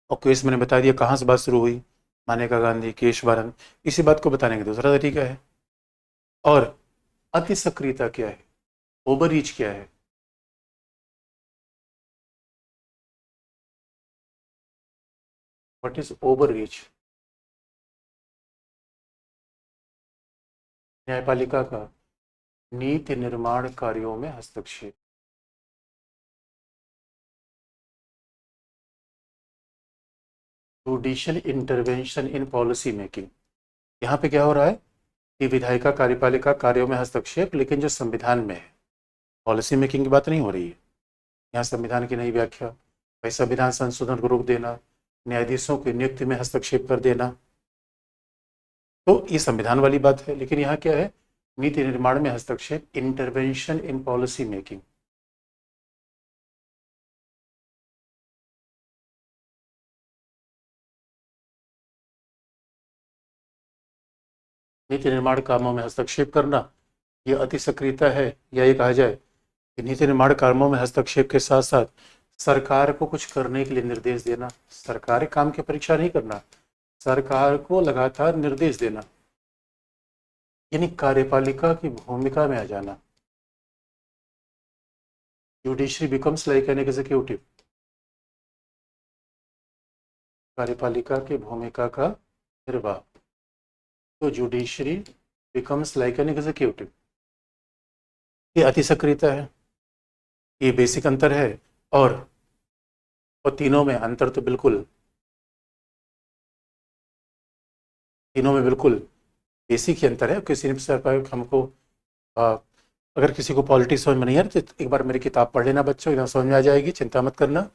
और केस मैंने बता दिया कहाँ से बात शुरू हुई, मानेका गांधी, केशवानंद, इसी बात को बताने का दूसरा तरीका है। और अति सक्रियता क्या है, ओवर रीच क्या है? What is over reach? न्यायपालिका का नीति निर्माण कार्यों में हस्तक्षेप। Judicial intervention in policy making. यहाँ पे क्या हो रहा है कि विधायिका कार्यपालिका कार्यों में हस्तक्षेप, लेकिन जो संविधान में है, पॉलिसी मेकिंग की बात नहीं हो रही है। यहाँ संविधान की नई व्याख्या, भाई संविधान संशोधन को रोक देना, न्यायाधीशों की नियुक्ति में हस्तक्षेप कर देना, तो ये संविधान वाली बात है। लेकिन यहाँ क्या है, नीति निर्माण में हस्तक्षेप, इंटरवेंशन इन पॉलिसी मेकिंग। नीति निर्माण कामों में हस्तक्षेप करना, ये अति सक्रियता है, या ये कहा जाए कि नीति निर्माण कामों में हस्तक्षेप के साथ साथ सरकार को कुछ करने के लिए निर्देश देना। सरकारी काम की परीक्षा नहीं करना, सरकार को लगातार निर्देश देना, यानी कार्यपालिका की भूमिका में आ जाना। Judiciary becomes like an executive, कार्यपालिका की भूमिका का निर्वाह। तो judiciary becomes like an executive, ये अति सक्रियता है, ये बेसिक अंतर है। और तीनों में अंतर तो बिल्कुल, तीनों में बिल्कुल बेसिक ही अंतर है। किसी ने हमको अगर किसी को पॉलिटिक्स समझ में नहीं आ रही तो एक बार मेरी किताब पढ़ लेना बच्चों, एकदम समझ में आ जाएगी, चिंता मत करना।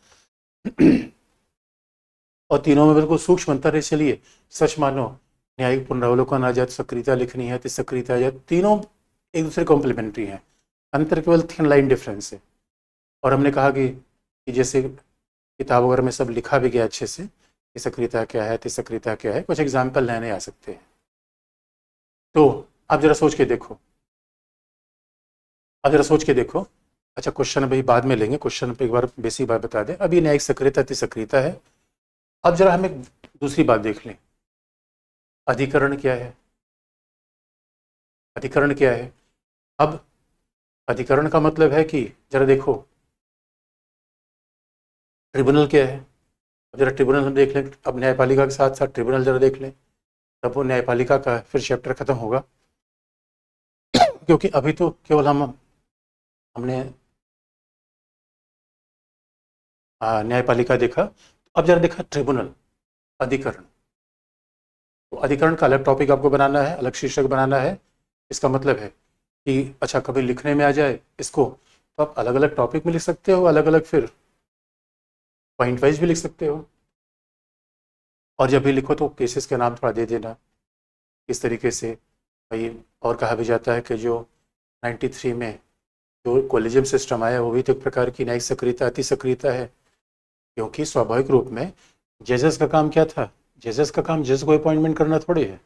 और तीनों में बिल्कुल सूक्ष्म अंतर है, इसलिए सच मानो न्यायिक पुनरावलोकन आ जाए, सक्रियता लिखनी है तो सक्रियता आ जाए, तीनों एक दूसरे कॉम्प्लीमेंट्री हैं, अंतर केवल थिन लाइन डिफरेंस है। और हमने कहा कि जैसे किताब वगैरह में सब लिखा भी गया अच्छे से कि सक्रियता क्या है, तिसक्रियता क्या है, कुछ एग्जाम्पल नए आ सकते हैं। तो आप जरा सोच के देखो, अब जरा सोच के देखो। अच्छा क्वेश्चन अभी बाद में लेंगे, क्वेश्चन पे एक बार बेसिक बात बता दें। अभी न्यायिक सक्रियता तिसक्रियता है। अब जरा हम एक दूसरी बात देख लें, अधिकरण क्या है? अधिकरण क्या है? अब अधिकरण का मतलब है कि जरा देखो ट्रिब्यूनल क्या है। अब जरा ट्रिब्यूनल हम देख लें, अब न्यायपालिका के साथ साथ ट्रिब्यूनल जरा देख लें, तब वो न्यायपालिका का फिर चैप्टर खत्म होगा। क्योंकि अभी तो केवल हमने न्यायपालिका देखा, अब जरा देखा ट्रिब्यूनल, अधिकरण। तो अधिकरण का अलग टॉपिक आपको बनाना है, अलग शीर्षक बनाना है। इसका मतलब है कि अच्छा कभी लिखने में आ जाए इसको, तो आप अलग अलग टॉपिक में लिख सकते हो, अलग अलग फिर पॉइंट वाइज भी लिख सकते हो। और जब भी लिखो तो केसेस के नाम थोड़ा दे देना इस तरीके से भाई। और कहा भी जाता है कि जो 93 में जो कॉलेजियम सिस्टम आया वो भी तो एक प्रकार की न्यायिक सक्रियता, अति सक्रियता है। क्योंकि स्वाभाविक रूप में जजेस का काम क्या था, जजेस का काम जज को अपॉइंटमेंट करना थोड़ी है।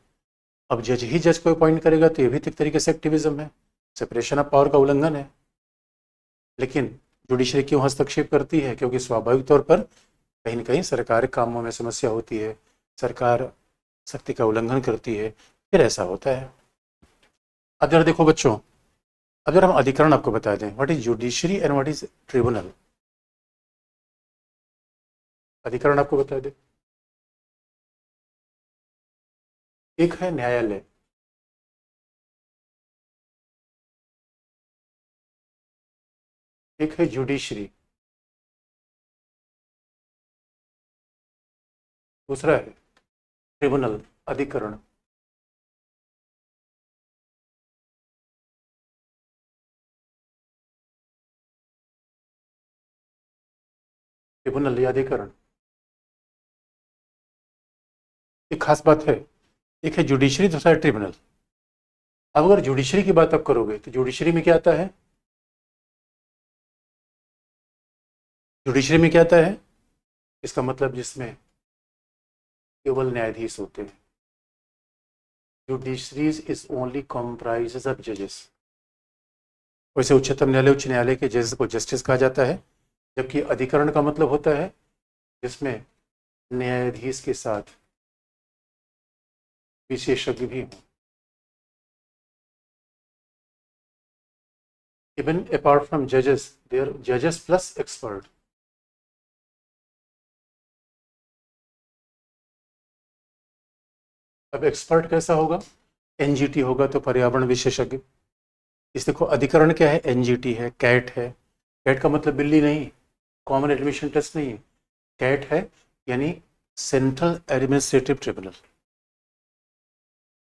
अब जज ही जज को अपॉइंट करेगा तो ये भी एक तरीके से एक्टिविज्म है, सेपरेशन ऑफ पावर का उल्लंघन है। लेकिन जुडिशरी क्यों हस्तक्षेप करती है? क्योंकि स्वाभाविक तौर पर कहीं ना कहीं सरकारी कामों में समस्या होती है, सरकार शक्ति का उल्लंघन करती है, फिर ऐसा होता है। अब जरा देखो बच्चों, अब जरा हम अधिकरण आपको बता दें, what is judiciary and what is tribunal. अधिकरण आपको बता दें, एक है न्यायालय, एक है जुडिशरी, दूसरा है ट्रिब्यूनल, अधिकरण। ट्रिब्यूनल या अधिकरण, एक खास बात है, एक है जुडिशरी, दूसरा है ट्रिब्यूनल। अब अगर जुडिशरी की बात आप करोगे तो जुडिशरी में क्या आता है? जुडिशरी में क्या आता है? इसका मतलब जिसमें केवल न्यायाधीश होते हैं। Judiciary's is only comprises of जजेस। वैसे उच्चतम न्यायालय उच्च न्यायालय के जजेस को जस्टिस कहा जाता है, जबकि अधिकरण का मतलब होता है जिसमें न्यायाधीश के साथ विशेषज्ञ भी हों। Even apart from judges, there are judges plus expert. अब एक्सपर्ट कैसा होगा? एनजीटी होगा तो पर्यावरण विशेषज्ञ। इस देखो अधिकरण क्या है? एनजीटी है, कैट है। कैट का मतलब बिल्ली नहीं, कॉमन एडमिशन टेस्ट नहीं है, कैट है यानी सेंट्रल एडमिनिस्ट्रेटिव ट्रिब्यूनल।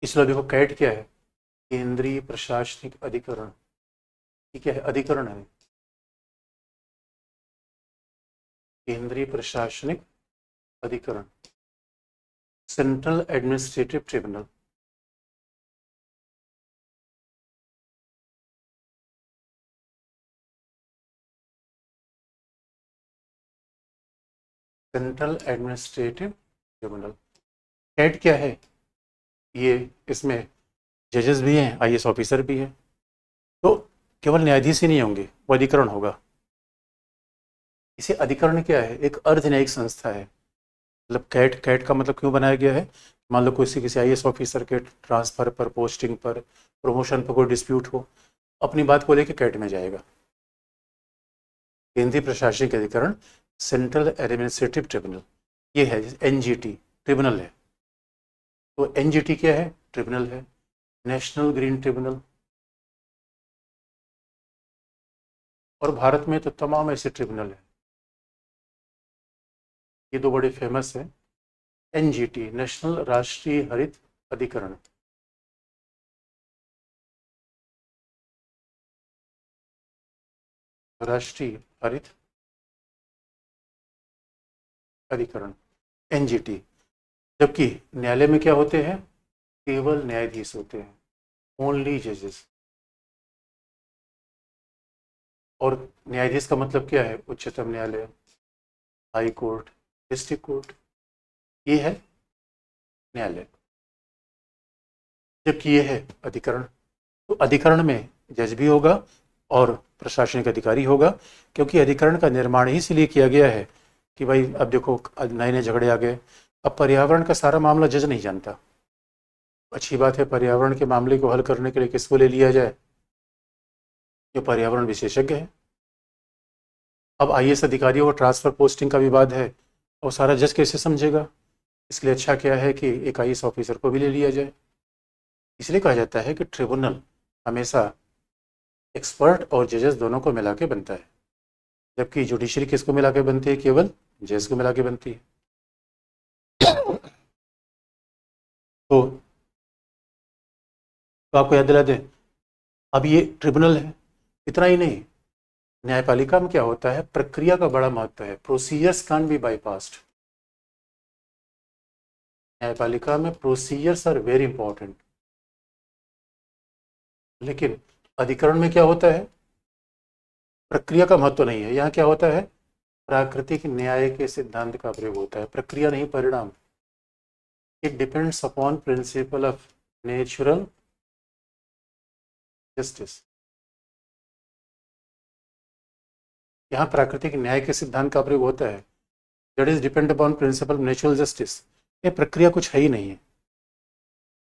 इसलिए देखो कैट क्या है? केंद्रीय प्रशासनिक अधिकरण। ठीक है, अधिकरण है, केंद्रीय प्रशासनिक अधिकरण, central administrative tribunal. Central administrative tribunal. CAT क्या है? ये इसमें जजेस भी हैं, आईएएस ऑफिसर भी हैं, तो केवल न्यायाधीश ही नहीं होंगे, वो अधिकरण होगा। इसे अधिकरण क्या है? एक अर्ध न्यायिक संस्था है। मतलब कैट, कैट का मतलब क्यों बनाया गया है? मान लो किसी आईएएस ऑफिसर के ट्रांसफर पर, पोस्टिंग पर, प्रमोशन पर कोई डिस्प्यूट हो, अपनी बात को लेकर कैट में जाएगा। केंद्रीय प्रशासनिक अधिकरण, सेंट्रल एडमिनिस्ट्रेटिव ट्रिब्यूनल, ये है एनजीटी, ट्रिब्यूनल है। तो एनजीटी क्या है? ट्रिब्यूनल है, नेशनल ग्रीन ट्रिब्यूनल। और भारत में तो तमाम ऐसे ट्रिब्यूनल हैं, ये दो बड़े फेमस हैं। एनजीटी, नेशनल राष्ट्रीय हरित अधिकरण, राष्ट्रीय हरित अधिकरण, एनजीटी। जबकि न्यायालय में क्या होते हैं? केवल न्यायाधीश होते हैं, ओनली जजेस। और न्यायाधीश का मतलब क्या है? उच्चतम न्यायालय, हाई कोर्ट, डिस्ट्रिक्ट कोर्ट, ये है न्यायालय। जबकि ये है अधिकरण। तो अधिकरण में जज भी होगा और प्रशासनिक अधिकारी होगा, क्योंकि अधिकरण का निर्माण ही इसलिए किया गया है कि भाई अब देखो नए नए झगड़े आ गए, अब पर्यावरण का सारा मामला जज नहीं जानता। अच्छी बात है, पर्यावरण के मामले को हल करने के लिए किसको ले लिया जाए? जो पर्यावरण विशेषज्ञ है। अब आईएएस अधिकारियों को ट्रांसफर पोस्टिंग का विवाद है और सारा जज कैसे समझेगा? इसलिए अच्छा क्या है कि एक आईएएस ऑफिसर को भी ले लिया जाए। इसलिए कहा जाता है कि ट्रिब्यूनल हमेशा एक्सपर्ट और जजेस दोनों को मिला के बनता है, जबकि जुडिशरी किसको मिला के बनती है? केवल जज को मिला के बनती है। तो, तो आपको याद दिला दें, अब ये ट्रिब्यूनल है। इतना ही नहीं, न्यायपालिका में क्या होता है? प्रक्रिया का बड़ा महत्व है, प्रोसीजर्स कान बी बाईपास्ड। न्यायपालिका में प्रोसीजर्स आर वेरी इंपॉर्टेंट। लेकिन अधिकरण में क्या होता है? प्रक्रिया का महत्व नहीं है। यहाँ क्या होता है? प्राकृतिक न्याय के सिद्धांत का प्रयोग होता है, प्रक्रिया नहीं, परिणाम। It depends upon principle of natural justice. यहाँ प्राकृतिक न्याय के सिद्धांत का प्रयोग होता है, that is depend upon principle of natural justice. ये प्रक्रिया कुछ है ही नहीं है,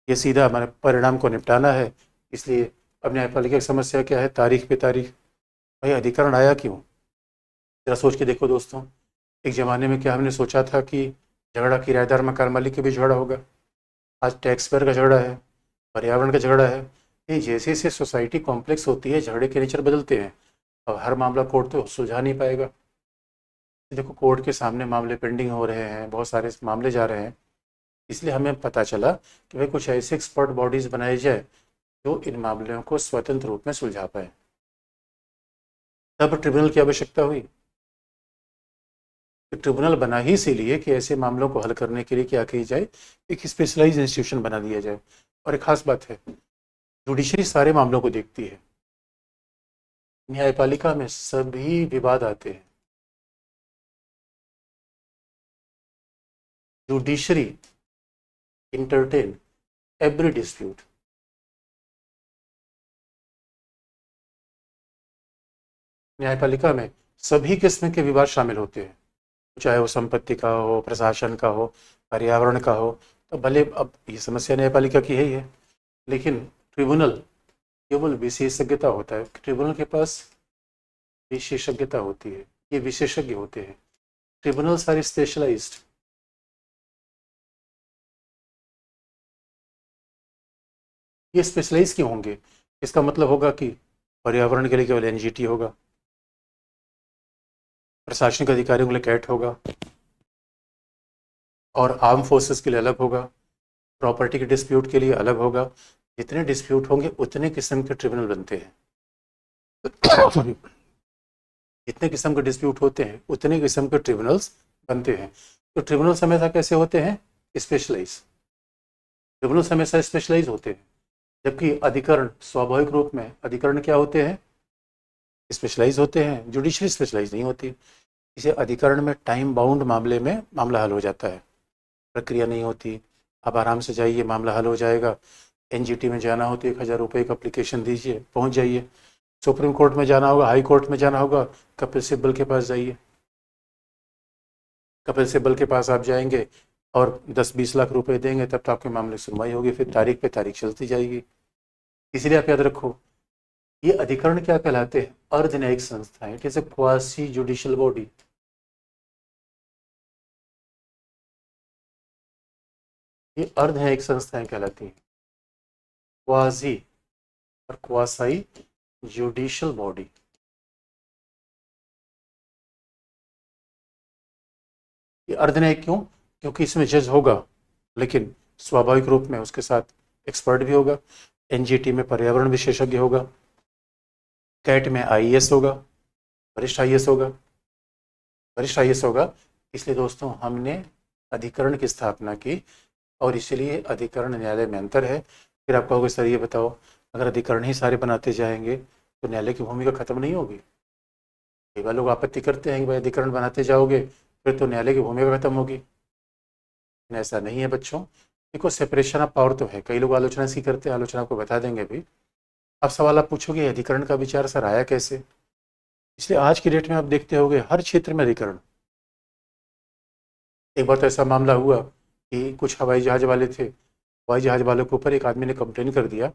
ये सीधा हमारे परिणाम को निपटाना है। इसलिए अब न्यायपालिका की समस्या क्या है? तारीख पे तारीख। भाई अधिकरण आया क्यों? जरा सोच के देखो दोस्तों, एक ज़माने में क्या हमने सोचा था कि झगड़ा किराएदार मकान मालिक के बीच झगड़ा होगा? आज टैक्स पेयर का झगड़ा है, पर्यावरण का झगड़ा है। ये जैसे जैसे सोसाइटी कॉम्प्लेक्स होती है, झगड़े के नेचर बदलते हैं। अब हर मामला कोर्ट तो सुलझा नहीं पाएगा। देखो कोर्ट के सामने मामले पेंडिंग हो रहे हैं, बहुत सारे मामले जा रहे हैं। इसलिए हमें पता चला कि भाई कुछ ऐसे एक्सपर्ट बॉडीज़ बनाई जाए जो इन मामलों को स्वतंत्र रूप में सुलझा पाए। तब ट्रिब्यूनल की आवश्यकता हुई। तो ट्रिब्यूनल बना ही इसीलिए कि ऐसे मामलों को हल करने के लिए क्या की जाए? एक स्पेशलाइज इंस्टीट्यूशन बना दिया जाए। और एक खास बात है, जुडिशरी सारे मामलों को देखती है, न्यायपालिका में सभी विवाद आते हैं। Judiciary entertain every dispute। न्यायपालिका में सभी किस्म के विवाद शामिल होते हैं, चाहे वो संपत्ति का हो, प्रशासन का हो, पर्यावरण का हो। तो भले अब ये समस्या न्यायपालिका की है ही है, लेकिन ट्रिब्यूनल केवल विशेषज्ञता होता है, ट्रिब्यूनल के पास विशेषज्ञता होती है, ये विशेषज्ञ होते हैं। Tribunals are specialised. ये स्पेशलाइज क्यों होंगे? इसका मतलब होगा कि पर्यावरण के लिए केवल एनजीटी होगा, प्रशासनिक अधिकारियों के लिए कैट होगा, और आर्म फोर्सेस के लिए अलग होगा, प्रॉपर्टी के डिस्प्यूट के लिए अलग होगा। जितने डिस्प्यूट होंगे उतने किस्म के ट्रिब्यूनल बनते हैं। जितने किस्म के डिस्प्यूट होते हैं उतने किस्म के ट्रिब्यूनल्स बनते हैं। तो ट्रिब्यूनल्स हमेशा कैसे होते हैं? स्पेशलाइज। ट्रिब्यूनल्स हमेशा स्पेशलाइज होते हैं, जबकि अधिकरण स्वाभाविक रूप में अधिकरण क्या होते हैं? स्पेशलाइज होते हैं, जुडिशरी स्पेशलाइज नहीं होती। इसे अधिकरण में टाइम बाउंड मामले में मामला हल हो जाता है, प्रक्रिया नहीं होती। आप आराम से जाइए, मामला हल हो जाएगा। एनजीटी में जाना हो तो 1000 रुपये का अप्लीकेशन दीजिए, पहुंच जाइए। सुप्रीम कोर्ट में जाना होगा, हाई कोर्ट में जाना होगा, कपिल सिब्बल के पास जाइए। कपिल सिब्बल के पास आप जाएंगे और 10-20 लाख रुपए देंगे, तब तो आपके मामले की सुनवाई होगी, फिर तारीख पे तारीख चलती जाएगी। इसलिए आप याद रखो, ये अधिकरण क्या कहलाते हैं? अर्ध न्यायिक संस्थाएं। It is a quasi judicial body. ये अर्ध न्यायिक संस्थाएं कहलाती हैं, क्वाजी और क्वासाई जुडिशियल बॉडी। ये अर्ध न्यायिक क्यों? क्योंकि इसमें जज होगा, लेकिन स्वाभाविक रूप में उसके साथ एक्सपर्ट भी होगा। एनजीटी में पर्यावरण विशेषज्ञ होगा, कैट में आईएएस होगा, वरिष्ठ आईएएस होगा, वरिष्ठ आईएएस होगा। इसलिए दोस्तों हमने अधिकरण की स्थापना की, और इसलिए अधिकरण न्यायालय में अंतर है। फिर आप कहोगे सर ये बताओ, अगर अधिकरण ही सारे बनाते जाएंगे तो न्यायालय की भूमिका खत्म नहीं होगी? कई बार लोग आपत्ति करते हैं कि भाई अधिकरण बनाते जाओगे फिर तो न्यायालय की भूमिका खत्म होगी। लेकिन ऐसा नहीं है बच्चों। देखो, सेपरेशन ऑफ पावर तो है, कई लोग आलोचना इसकी करते हैं, आलोचना आपको बता देंगे भी। अब सवाल आप पूछोगे अधिकरण का विचार सर आया कैसे? इसलिए आज की डेट में आप देखते होंगे हर क्षेत्र में अधिकरण। एक बार तो ऐसा मामला हुआ कि कुछ हवाई जहाज वाले थे, हवाई जहाज वालों के ऊपर एक आदमी ने कंप्लेन कर दिया,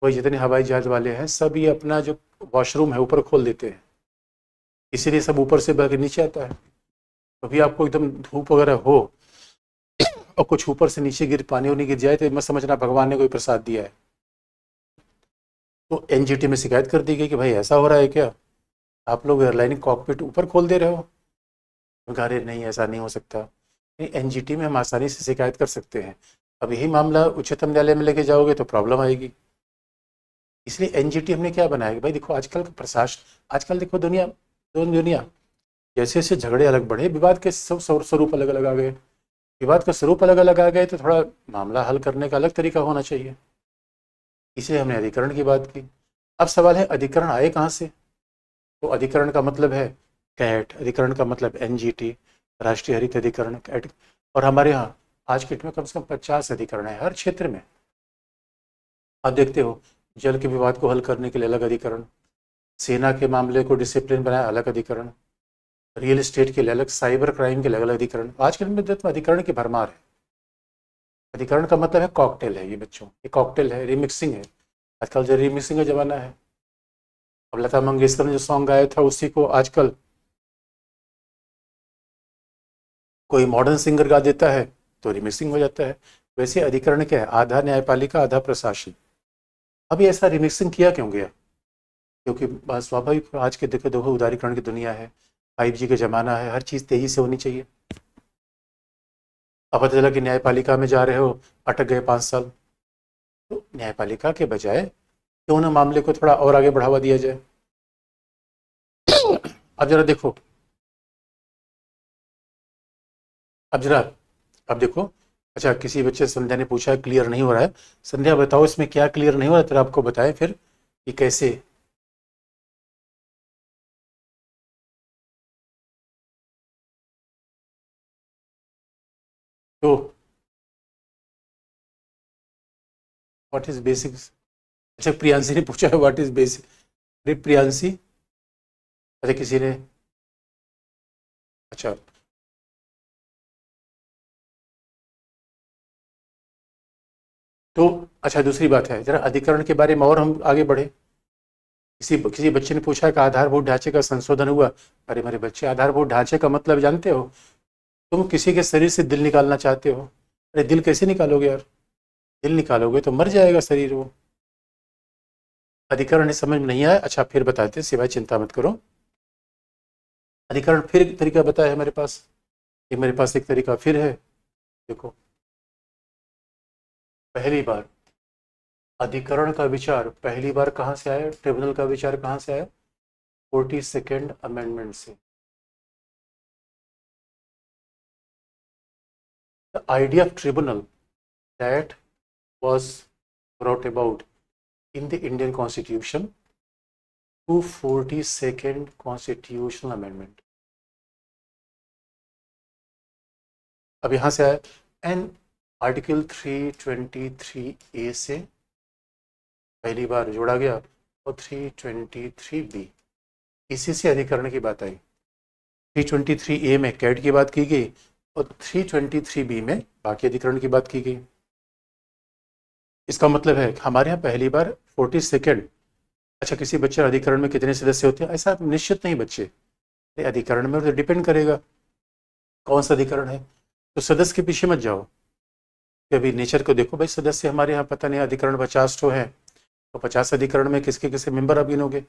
भाई जितने हवाई जहाज वाले हैं सब ये अपना जो वॉशरूम है ऊपर खोल देते हैं, इसीलिए सब ऊपर से बह के नीचे आता है। कभी आपको एकदम धूप वगैरह हो और कुछ ऊपर से नीचे गिर पानी वानी गिर जाए तो मत समझना भगवान ने कोई प्रसाद दिया है। तो एनजीटी में शिकायत कर दी गई कि भाई ऐसा हो रहा है क्या, आप लोग एयरलाइन कॉकपिट ऊपर खोल दे रहे हो। अरे नहीं, ऐसा नहीं हो सकता। नहीं, एनजीटी में हम आसानी से शिकायत कर सकते हैं। अब यही मामला उच्चतम न्यायालय में लेके जाओगे तो प्रॉब्लम आएगी। इसलिए एनजीटी हमने क्या बनाया कि भाई देखो आजकल का प्रशासन, आजकल देखो दुनिया जैसे जैसे झगड़े अलग बढ़े, विवाद के सब स्वरूप अलग अलग आ गए। विवाद का स्वरूप अलग अलग आ गए तो थोड़ा मामला हल करने का अलग तरीका होना चाहिए। इसलिए हमने अधिकरण की बात की। अब सवाल है अधिकरण आए कहाँ से? तो अधिकरण का मतलब है कैट, अधिकरण का मतलब एनजीटी, राष्ट्रीय हरित अधिकरण, कैट। और हमारे यहाँ आज के डेट में कम से कम 50 अधिकरण है हर क्षेत्र में। आप देखते हो जल के विवाद को हल करने के लिए अलग अधिकरण, सेना के मामले को डिसिप्लिन बनाया अलग अधिकरण, रियल एस्टेट के लिए अलग, साइबर क्राइम के लिए अलग अधिकरण। आज के दिन में अधिकरण की भरमार है। अधिकरण का मतलब है कॉकटेल है ये बच्चों, ये कॉकटेल है, रिमिक्सिंग है। आजकल जो रिमिक्सिंग का जमाना है, अब लता मंगेशकर ने जो सॉन्ग गाया था उसी को आजकल कोई मॉडर्न सिंगर गा देता है तो रिमिक्सिंग हो जाता है। वैसे अधिकरण क्या है? आधा न्यायपालिका आधा प्रशासन। अभी ऐसा रिमिक्सिंग किया क्यों गया? क्योंकि स्वाभाविक आज के देखो देखो उदारीकरण की दुनिया है, 5G का जमाना है, हर चीज़ तेजी से होनी चाहिए। अब पता चला कि न्यायपालिका में जा रहे हो, अटक गए 5 साल। तो न्यायपालिका के बजाय क्यों ना मामले को थोड़ा और आगे बढ़ावा दिया जाए। अब जरा देखो, अब जरा अब देखो। अच्छा, किसी बच्चे से संध्या ने पूछा है क्लियर नहीं हो रहा है। संध्या बताओ इसमें क्या क्लियर नहीं हो रहा है, फिर आपको बताएं फिर कि कैसे। तो व्हाट इज बेसिक? अच्छा, प्रियांशी ने पूछा है व्हाट इज बेसिक। अरे प्रियांशी, अरे किसी ने, अच्छा तो, अच्छा दूसरी बात है, जरा अधिकरण के बारे में और हम आगे बढ़े। किसी किसी बच्चे ने पूछा कि आधारभूत ढांचे का संशोधन हुआ। अरे मेरे बच्चे, आधारभूत ढांचे का मतलब जानते हो? तुम किसी के शरीर से दिल निकालना चाहते हो, अरे दिल कैसे निकालोगे यार? दिल निकालोगे तो मर जाएगा शरीर वो। अधिकरण इस समझ में नहीं आया? अच्छा फिर बताते हैं, सिवाय चिंता मत करो। अधिकरण फिर एक तरीका बताया है मेरे पास, ये मेरे पास एक तरीका फिर है। देखो, पहली बार अधिकरण का विचार पहली बार कहाँ से आया, ट्रिब्यूनल का विचार कहाँ से आया? 42nd अमेंडमेंट से। The idea of tribunal that was brought about in the Indian Constitution to 42nd Constitutional Amendment। अब यहां से आया एन आर्टिकल 323A से पहली बार जोड़ा गया और 323B, इसी से अधिकरण की बात आई। 323A में कैट की बात की गई और 323B में बाकी अधिकरण की बात की गई। इसका मतलब है कि हमारे यहाँ पहली बार 42nd, अच्छा किसी बच्चे अधिकरण में कितने सदस्य होते हैं ऐसा निश्चित नहीं बच्चे, अधिकरण में तो डिपेंड करेगा कौन सा अधिकरण है। तो सदस्य के पीछे मत जाओ कि अभी नेचर को देखो, भाई सदस्य हमारे यहाँ पता नहीं अधिकरण 50 तो है, तो 50 अधिकरण में किसके किसके मेंबर आप गिनोगे?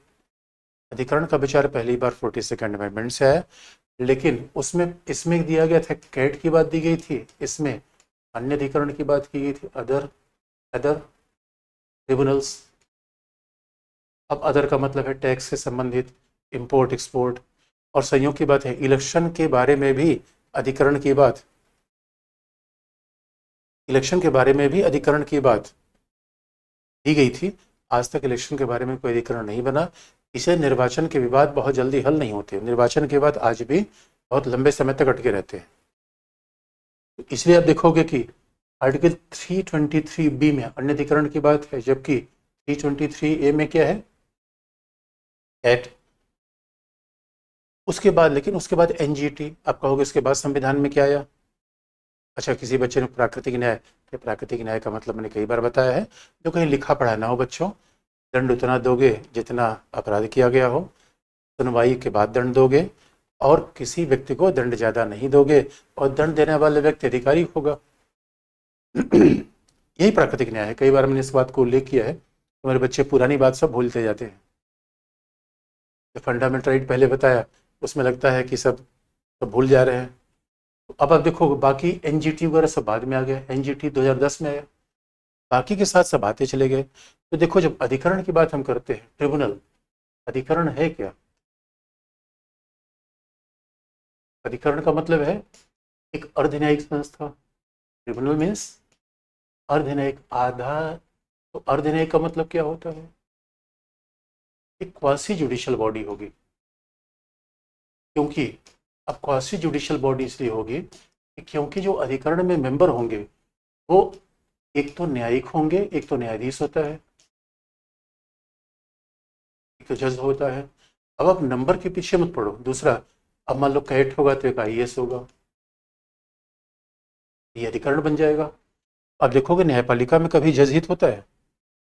अधिकरण का विचार पहली बार 42nd अमेंडमेंट से आया, लेकिन उसमें इसमें दिया गया था, कैट की बात दी गई थी, इसमें अन्य अधिकरण की बात की गई थी, अदर अदर ट्रिब्यूनल्स। अब अदर का मतलब है टैक्स से संबंधित, इंपोर्ट एक्सपोर्ट, और संयोग की बात है इलेक्शन के बारे में भी अधिकरण की बात, इलेक्शन के बारे में भी अधिकरण की बात दी गई थी। आज तक इलेक्शन के बारे में कोई अधिकरण नहीं बना, इसे निर्वाचन के विवाद बहुत जल्दी हल नहीं होते, निर्वाचन के बाद आज भी बहुत लंबे समय तक अटके रहते हैं। तो इसलिए आप देखोगे कि आर्टिकल 323B में अन्य अधिकरण की बात है, जबकि 323A में क्या है? एक्ट। उसके बाद, लेकिन उसके बाद एनजीटी, आप कहोगे उसके बाद संविधान में क्या आया? अच्छा किसी बच्चे ने प्राकृतिक न्याय, ये प्राकृतिक न्याय का मतलब मैंने कई बार बताया है, जो कहीं लिखा पढ़ा ना हो बच्चों, दंड उतना दोगे जितना अपराध किया गया हो, सुनवाई के बाद दंड दोगे, और किसी व्यक्ति को दंड ज़्यादा नहीं दोगे, और दंड देने वाले व्यक्ति अधिकारी होगा। यही प्राकृतिक न्याय है। कई बार मैंने इस बात को उल्लेख किया है, तो मेरे बच्चे पुरानी बात सब भूलते जाते हैं। जो फंडामेंटल राइट पहले बताया, उसमें लगता है कि सब भूल जा रहे हैं। अब आप देखो बाकी एनजीटी वगैरह सब बाद में आ गया, एनजीटी 2010 में आया, बाकी के साथ सब आते चले गए। तो देखो जब अधिकरण की बात हम करते हैं, ट्रिब्यूनल अधिकरण है क्या? अधिकरण का मतलब है एक अर्धन्यायिक संस्था, ट्रिब्यूनल मीन्स अर्धन्यायिक आधा। तो अर्धन्यायिक का मतलब क्या होता है? एक क्वासी जुडिशियल बॉडी होगी, क्योंकि अब क्वासी जुडिशियल बॉडी इसलिए होगी कि क्योंकि जो अधिकरण में मेंबर होंगे वो एक तो न्यायिक होंगे, एक तो न्यायाधीश होता है, एक तो जज होता है। अब आप नंबर के पीछे मत पड़ो। दूसरा, अब मान लो कैट होगा तो एक आईएएस होगा, ये अधिकरण बन जाएगा। अब देखोगे न्यायपालिका में कभी जज हित होता है,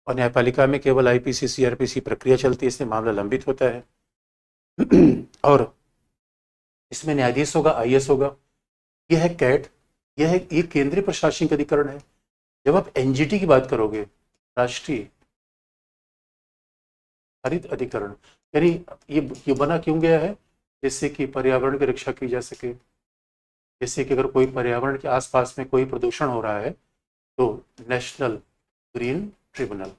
और न्यायपालिका में केवल आईपीसी सीआरपीसी प्रक्रिया चलती है, इससे मामला लंबित होता है। और इसमें न्यायाधीश होगा, आईएएस होगा। यह है कैट, ये केंद्रीय प्रशासनिक अधिकरण है। जब आप एनजीटी की बात करोगे, राष्ट्रीय हरित अधिकरण, यानी ये बना क्यों गया है? जिससे कि पर्यावरण की रक्षा की जा सके। जैसे कि अगर कोई पर्यावरण के आसपास में कोई प्रदूषण हो रहा है, तो नेशनल ग्रीन ट्रिब्यूनल,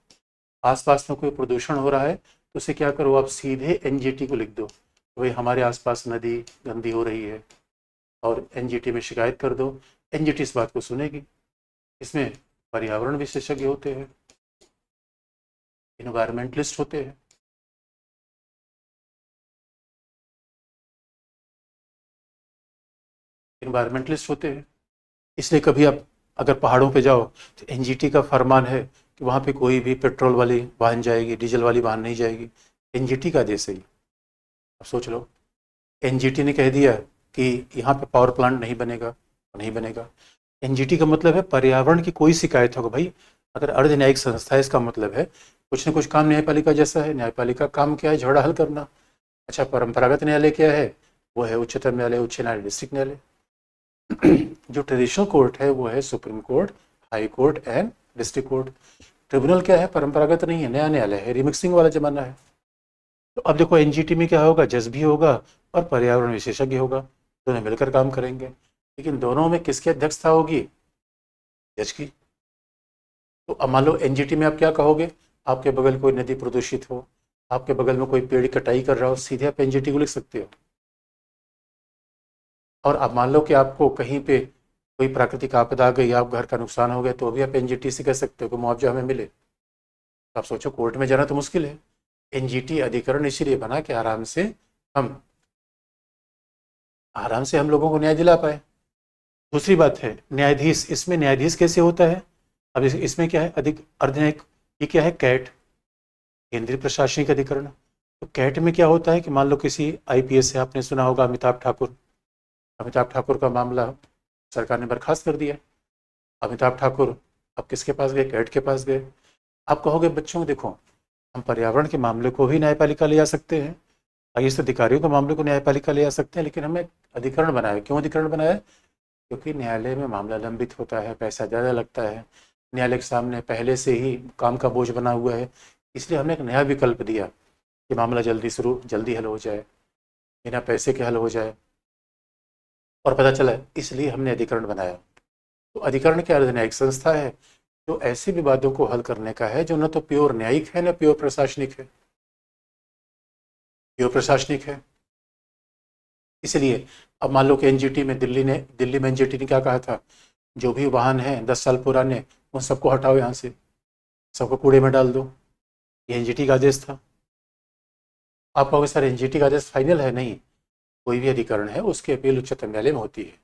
आसपास में कोई प्रदूषण हो रहा है तो उसे क्या करो, आप सीधे एनजीटी को लिख दो, भाई हमारे आसपास नदी गंदी हो रही है, और एनजीटी में शिकायत कर दो। एनजीटी इस बात को सुनेगी। इसमें पर्यावरण विशेषज्ञ होते हैं, इन्वायरमेंटलिस्ट होते हैं, इन्वायरमेंटलिस्ट होते हैं। इसलिए कभी आप अगर पहाड़ों पे जाओ तो एनजीटी का फरमान है कि वहाँ पे कोई भी पेट्रोल वाली वाहन जाएगी, डीजल वाली वाहन नहीं जाएगी, एनजीटी का आदेश है। अब सोच लो, एनजीटी ने कह दिया कि यहाँ पे पावर प्लांट नहीं बनेगा, नहीं बनेगा। एनजीटी का मतलब है पर्यावरण की कोई शिकायत होगा भाई। अगर अर्ध न्यायिक संस्था है, इसका मतलब है कुछ न कुछ काम न्यायपालिका जैसा है। न्यायपालिका काम क्या है? झगड़ा हल करना। अच्छा, परंपरागत न्यायालय क्या है? वो है उच्चतम न्यायालय, उच्च न्यायालय, डिस्ट्रिक्ट न्यायालय। जो ट्रेडिशनल कोर्ट है वो है supreme court, high court and district court. Tribunal क्या है? परंपरागत नहीं है, नया न्यायालय है, रिमिक्सिंग वाला जमाना है। तो अब देखो एनजीटी में क्या होगा? जज भी होगा और पर्यावरण विशेषज्ञ होगा, दोनों मिलकर काम करेंगे। लेकिन दोनों में किसकी अध्यक्षता होगी? जज की। तो अब मान लो एनजीटी में आप क्या कहोगे? आपके बगल कोई नदी प्रदूषित हो, आपके बगल में कोई पेड़ की कटाई कर रहा हो, सीधे आप एनजीटी को लिख सकते हो। और अब मान लो कि आपको कहीं पे कोई प्राकृतिक आपदा आ गई, आप घर का नुकसान हो गया, तो भी आप एनजीटी से कह सकते हो कि मुआवजा हमें मिले। तो आप सोचो, कोर्ट में जाना तो मुश्किल है। एनजीटी अधिकरण इसीलिए बना कि हम आराम से हम लोगों को न्याय दिला पाए। दूसरी बात है न्यायाधीश, इसमें न्यायाधीश कैसे होता है? अब इसमें क्या है? अधिक अर्धन्यायिक, ये क्या है? कैट, केंद्रीय प्रशासनिक अधिकरण। तो कैट में क्या होता है कि मान लो किसी आईपीएस है, आपने सुना होगा अमिताभ ठाकुर। अमिताभ ठाकुर का मामला सरकार ने बर्खास्त कर दिया। अमिताभ ठाकुर अब किसके पास गए? कैट के पास गए। आप कहोगे बच्चों देखो, हम पर्यावरण के मामले को भी न्यायपालिका ले आ सकते हैं, आईएएस अधिकारियों के मामले को न्यायपालिका ले आ सकते हैं, लेकिन हमें अधिकरण बनाया। क्यों अधिकरण बनाया? क्योंकि न्यायालय में मामला लंबित होता है, पैसा ज़्यादा लगता है, न्यायालय के सामने पहले से ही काम का बोझ बना हुआ है। इसलिए हमने एक नया विकल्प दिया कि मामला जल्दी हल हो जाए, बिना पैसे के हल हो जाए। और पता चला, इसलिए हमने अधिकरण बनाया। तो अधिकरण क्या है? न्यायिक संस्था है जो ऐसे विवादों को हल करने का है जो न तो प्योर न्यायिक है न प्योर प्रशासनिक है, प्योर प्रशासनिक है। इसलिए अब मान लो कि एनजीटी में दिल्ली में एनजीटी ने क्या कहा था? जो भी वाहन है 10 साल पुराने, उन सबको हटाओ यहाँ से, सबको कूड़े में डाल दो। ये एनजीटी का आदेश था। आप कहोगे सर एनजीटी का आदेश फाइनल है? नहीं, कोई भी अधिकरण है उसकी अपील उच्चतम न्यायालय में होती है।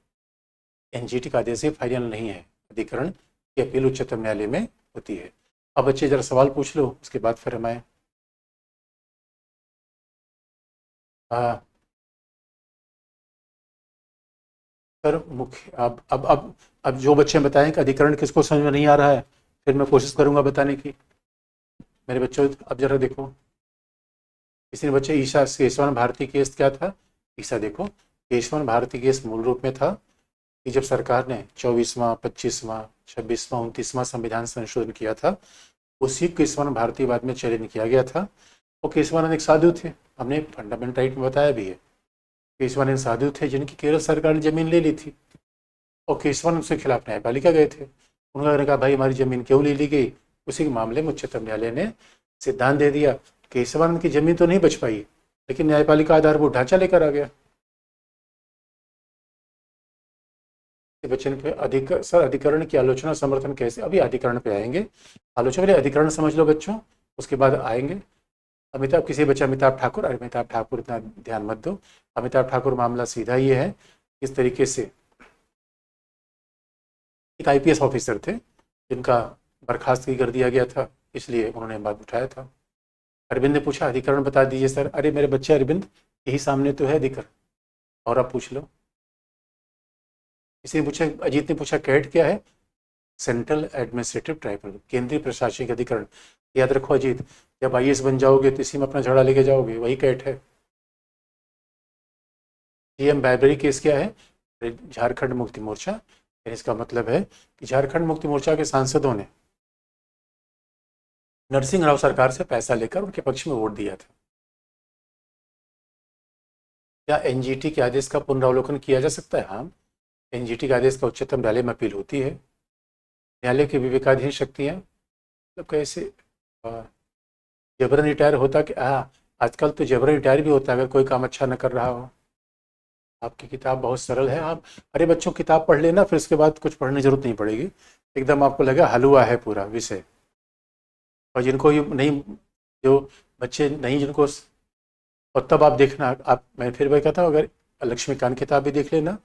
एनजीटी का आदेश ही फाइनल नहीं है, अधिकरण की अपील उच्चतम न्यायालय में होती है। अब बच्चे जरा सवाल पूछ लो, उसके बाद फिर हम आए। हाँ सर, मुख्य अब जो बच्चे बताएं कि अधिकरण किसको समझ में नहीं आ रहा है, फिर मैं कोशिश करूंगा बताने की। मेरे बच्चों अब जरा देखो, किसी ने बच्चे ईशा केशवन भारती केस क्या था? ईशा देखो, केशवन भारती केस मूल रूप में था कि जब सरकार ने 24वां 25वां 26वां 29वां संविधान संशोधन किया था, उसी केशवन भारती बाद में चयन किया गया था। और केशवानंद एक साधु थे, हमने फंडामेंटल राइट में बताया भी है। केशवानंद साधु थे जिनकी केरल सरकार ने जमीन ले ली थी, और केशवानंद उसके खिलाफ न्यायपालिका गए थे। उन्होंने कहा भाई हमारी जमीन क्यों ले ली गई? उसी के मामले में उच्चतम न्यायालय ने सिद्धांत दे दिया, केशवानंद की जमीन तो नहीं बच पाई, लेकिन न्यायपालिका आधारभूत ढांचा लेकर आ गया। बच्चन पे अधिकरण की आलोचना समर्थन कैसे? अभी अधिकरण पे आएंगे। आलोचना पहले अधिकरण समझ लो बच्चों, उसके बाद आएंगे। अमिताभ ठाकुर, अमिताभ ठाकुर इतना ध्यान मत दो। अमिताभ ठाकुर मामला सीधा ये है, किस तरीके से एक आईपीएस ऑफिसर थे जिनका बर्खास्त कर दिया गया था, इसलिए उन्होंने बात उठाया था। अरविंद ने पूछा अधिकरण बता दीजिए सर। अरे मेरे बच्चे अरविंद, यही सामने तो है अधिकरण, और अब पूछ लो। किसी ने पूछा, अजीत ने पूछा कैट क्या है? सेंट्रल एडमिनिस्ट्रेटिव ट्राइब्यूनल, केंद्रीय प्रशासनिक अधिकरण। याद रखो अजीत, जब आईएएस बन जाओगे तो इसी में अपना झगड़ा लेके जाओगे, वही कैट है। जीएम बाबरी केस क्या है? झारखंड मुक्ति मोर्चा। इसका मतलब है कि झारखंड मुक्ति मोर्चा के सांसदों ने नरसिंह राव सरकार से पैसा लेकर उनके पक्ष में वोट दिया था। क्या एनजीटी के आदेश का पुनरावलोकन किया जा सकता है? हाँ, एनजीटी के आदेश का उच्चतम न्यायालय में अपील होती है। न्यायालय की विवेकाधीन शक्तियाँ, मतलब कैसे जबरन रिटायर होता कि हाँ, आजकल तो जबरन रिटायर भी होता है अगर कोई काम अच्छा न कर रहा हो। आपकी किताब बहुत सरल है, आप अरे बच्चों किताब पढ़ लेना, फिर उसके बाद कुछ पढ़ने की जरूरत नहीं पड़ेगी। एकदम आपको लगा हलवा है पूरा विषय। और जिनको ये नहीं, जो बच्चे नहीं जिनको, और तब आप देखना, आप मैं फिर वही कहता हूँ, अगर लक्ष्मीकांत किताब भी देख लेना,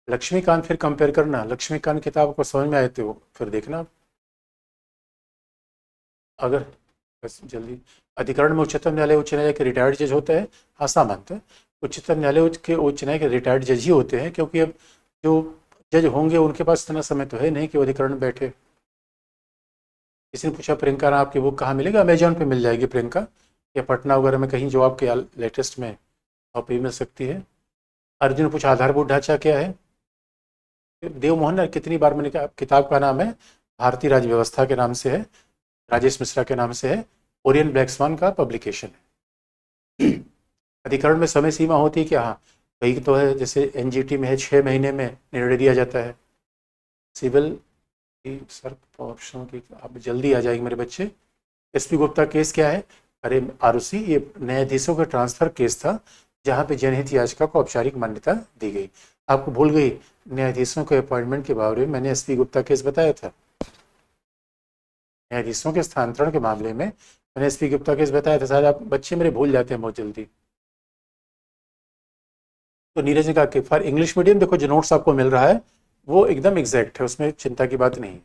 लक्ष्मीकांत फिर कंपेयर करना, लक्ष्मीकांत किताब को समझ में आए तो फिर देखना। अगर बस जल्दी। अधिकरण में उच्चतम न्यायालय उच्च न्यायालय के रिटायर्ड जज होता है, हाँ सामान्यतः उच्चतम न्यायालय के उच्च न्यायालय के रिटायर्ड जज ही होते हैं, क्योंकि अब जो जज होंगे उनके पास इतना समय तो है नहीं कि वो अधिकरण में बैठे। किसी ने पूछा प्रियंका आपकी बुक कहाँ मिलेगा? अमेजोन पे मिल जाएगी प्रियंका, या पटना वगैरह में कहीं जो आपके लेटेस्ट में कॉपी मिल सकती है। अर्जुन ने पूछा आधारभूत ढांचा क्या है? देव मोहन ने कितनी बार मैंने कहा, किताब का नाम है भारतीय राज्य व्यवस्था के नाम से है, राजेश मिश्रा के नाम से है, ओरियन ब्लैक्समान का पब्लिकेशन है। अधिकरण में समय सीमा होती है क्या? हाँ, कई तो है, जैसे एनजीटी में है 6 महीने में निर्णय दिया जाता है। सिविल की सर ऑप्शन की अब जल्दी आ जाएगी मेरे बच्चे। एसपी गुप्ता केस क्या है? अरे आरुषि, ये न्यायाधीशों का ट्रांसफर केस था जहाँ पे जनहित याचिका को औपचारिक मान्यता दी गई। आपको भूल गई न्यायाधीशों के अपॉइंटमेंट के बारे में मैंने एसपी गुप्ता केस बताया था। न्यायाधीशों के स्थानांतरण के मामले में मैंने एसपी गुप्ता केस बताया था। शायद आप बच्चे मेरे भूल जाते हैं बहुत जल्दी। तो नीरज ने कहा कि फॉर इंग्लिश मीडियम देखो जो नोट्स आपको मिल रहा है वो एकदम एग्जैक्ट है, उसमें चिंता की बात नहीं।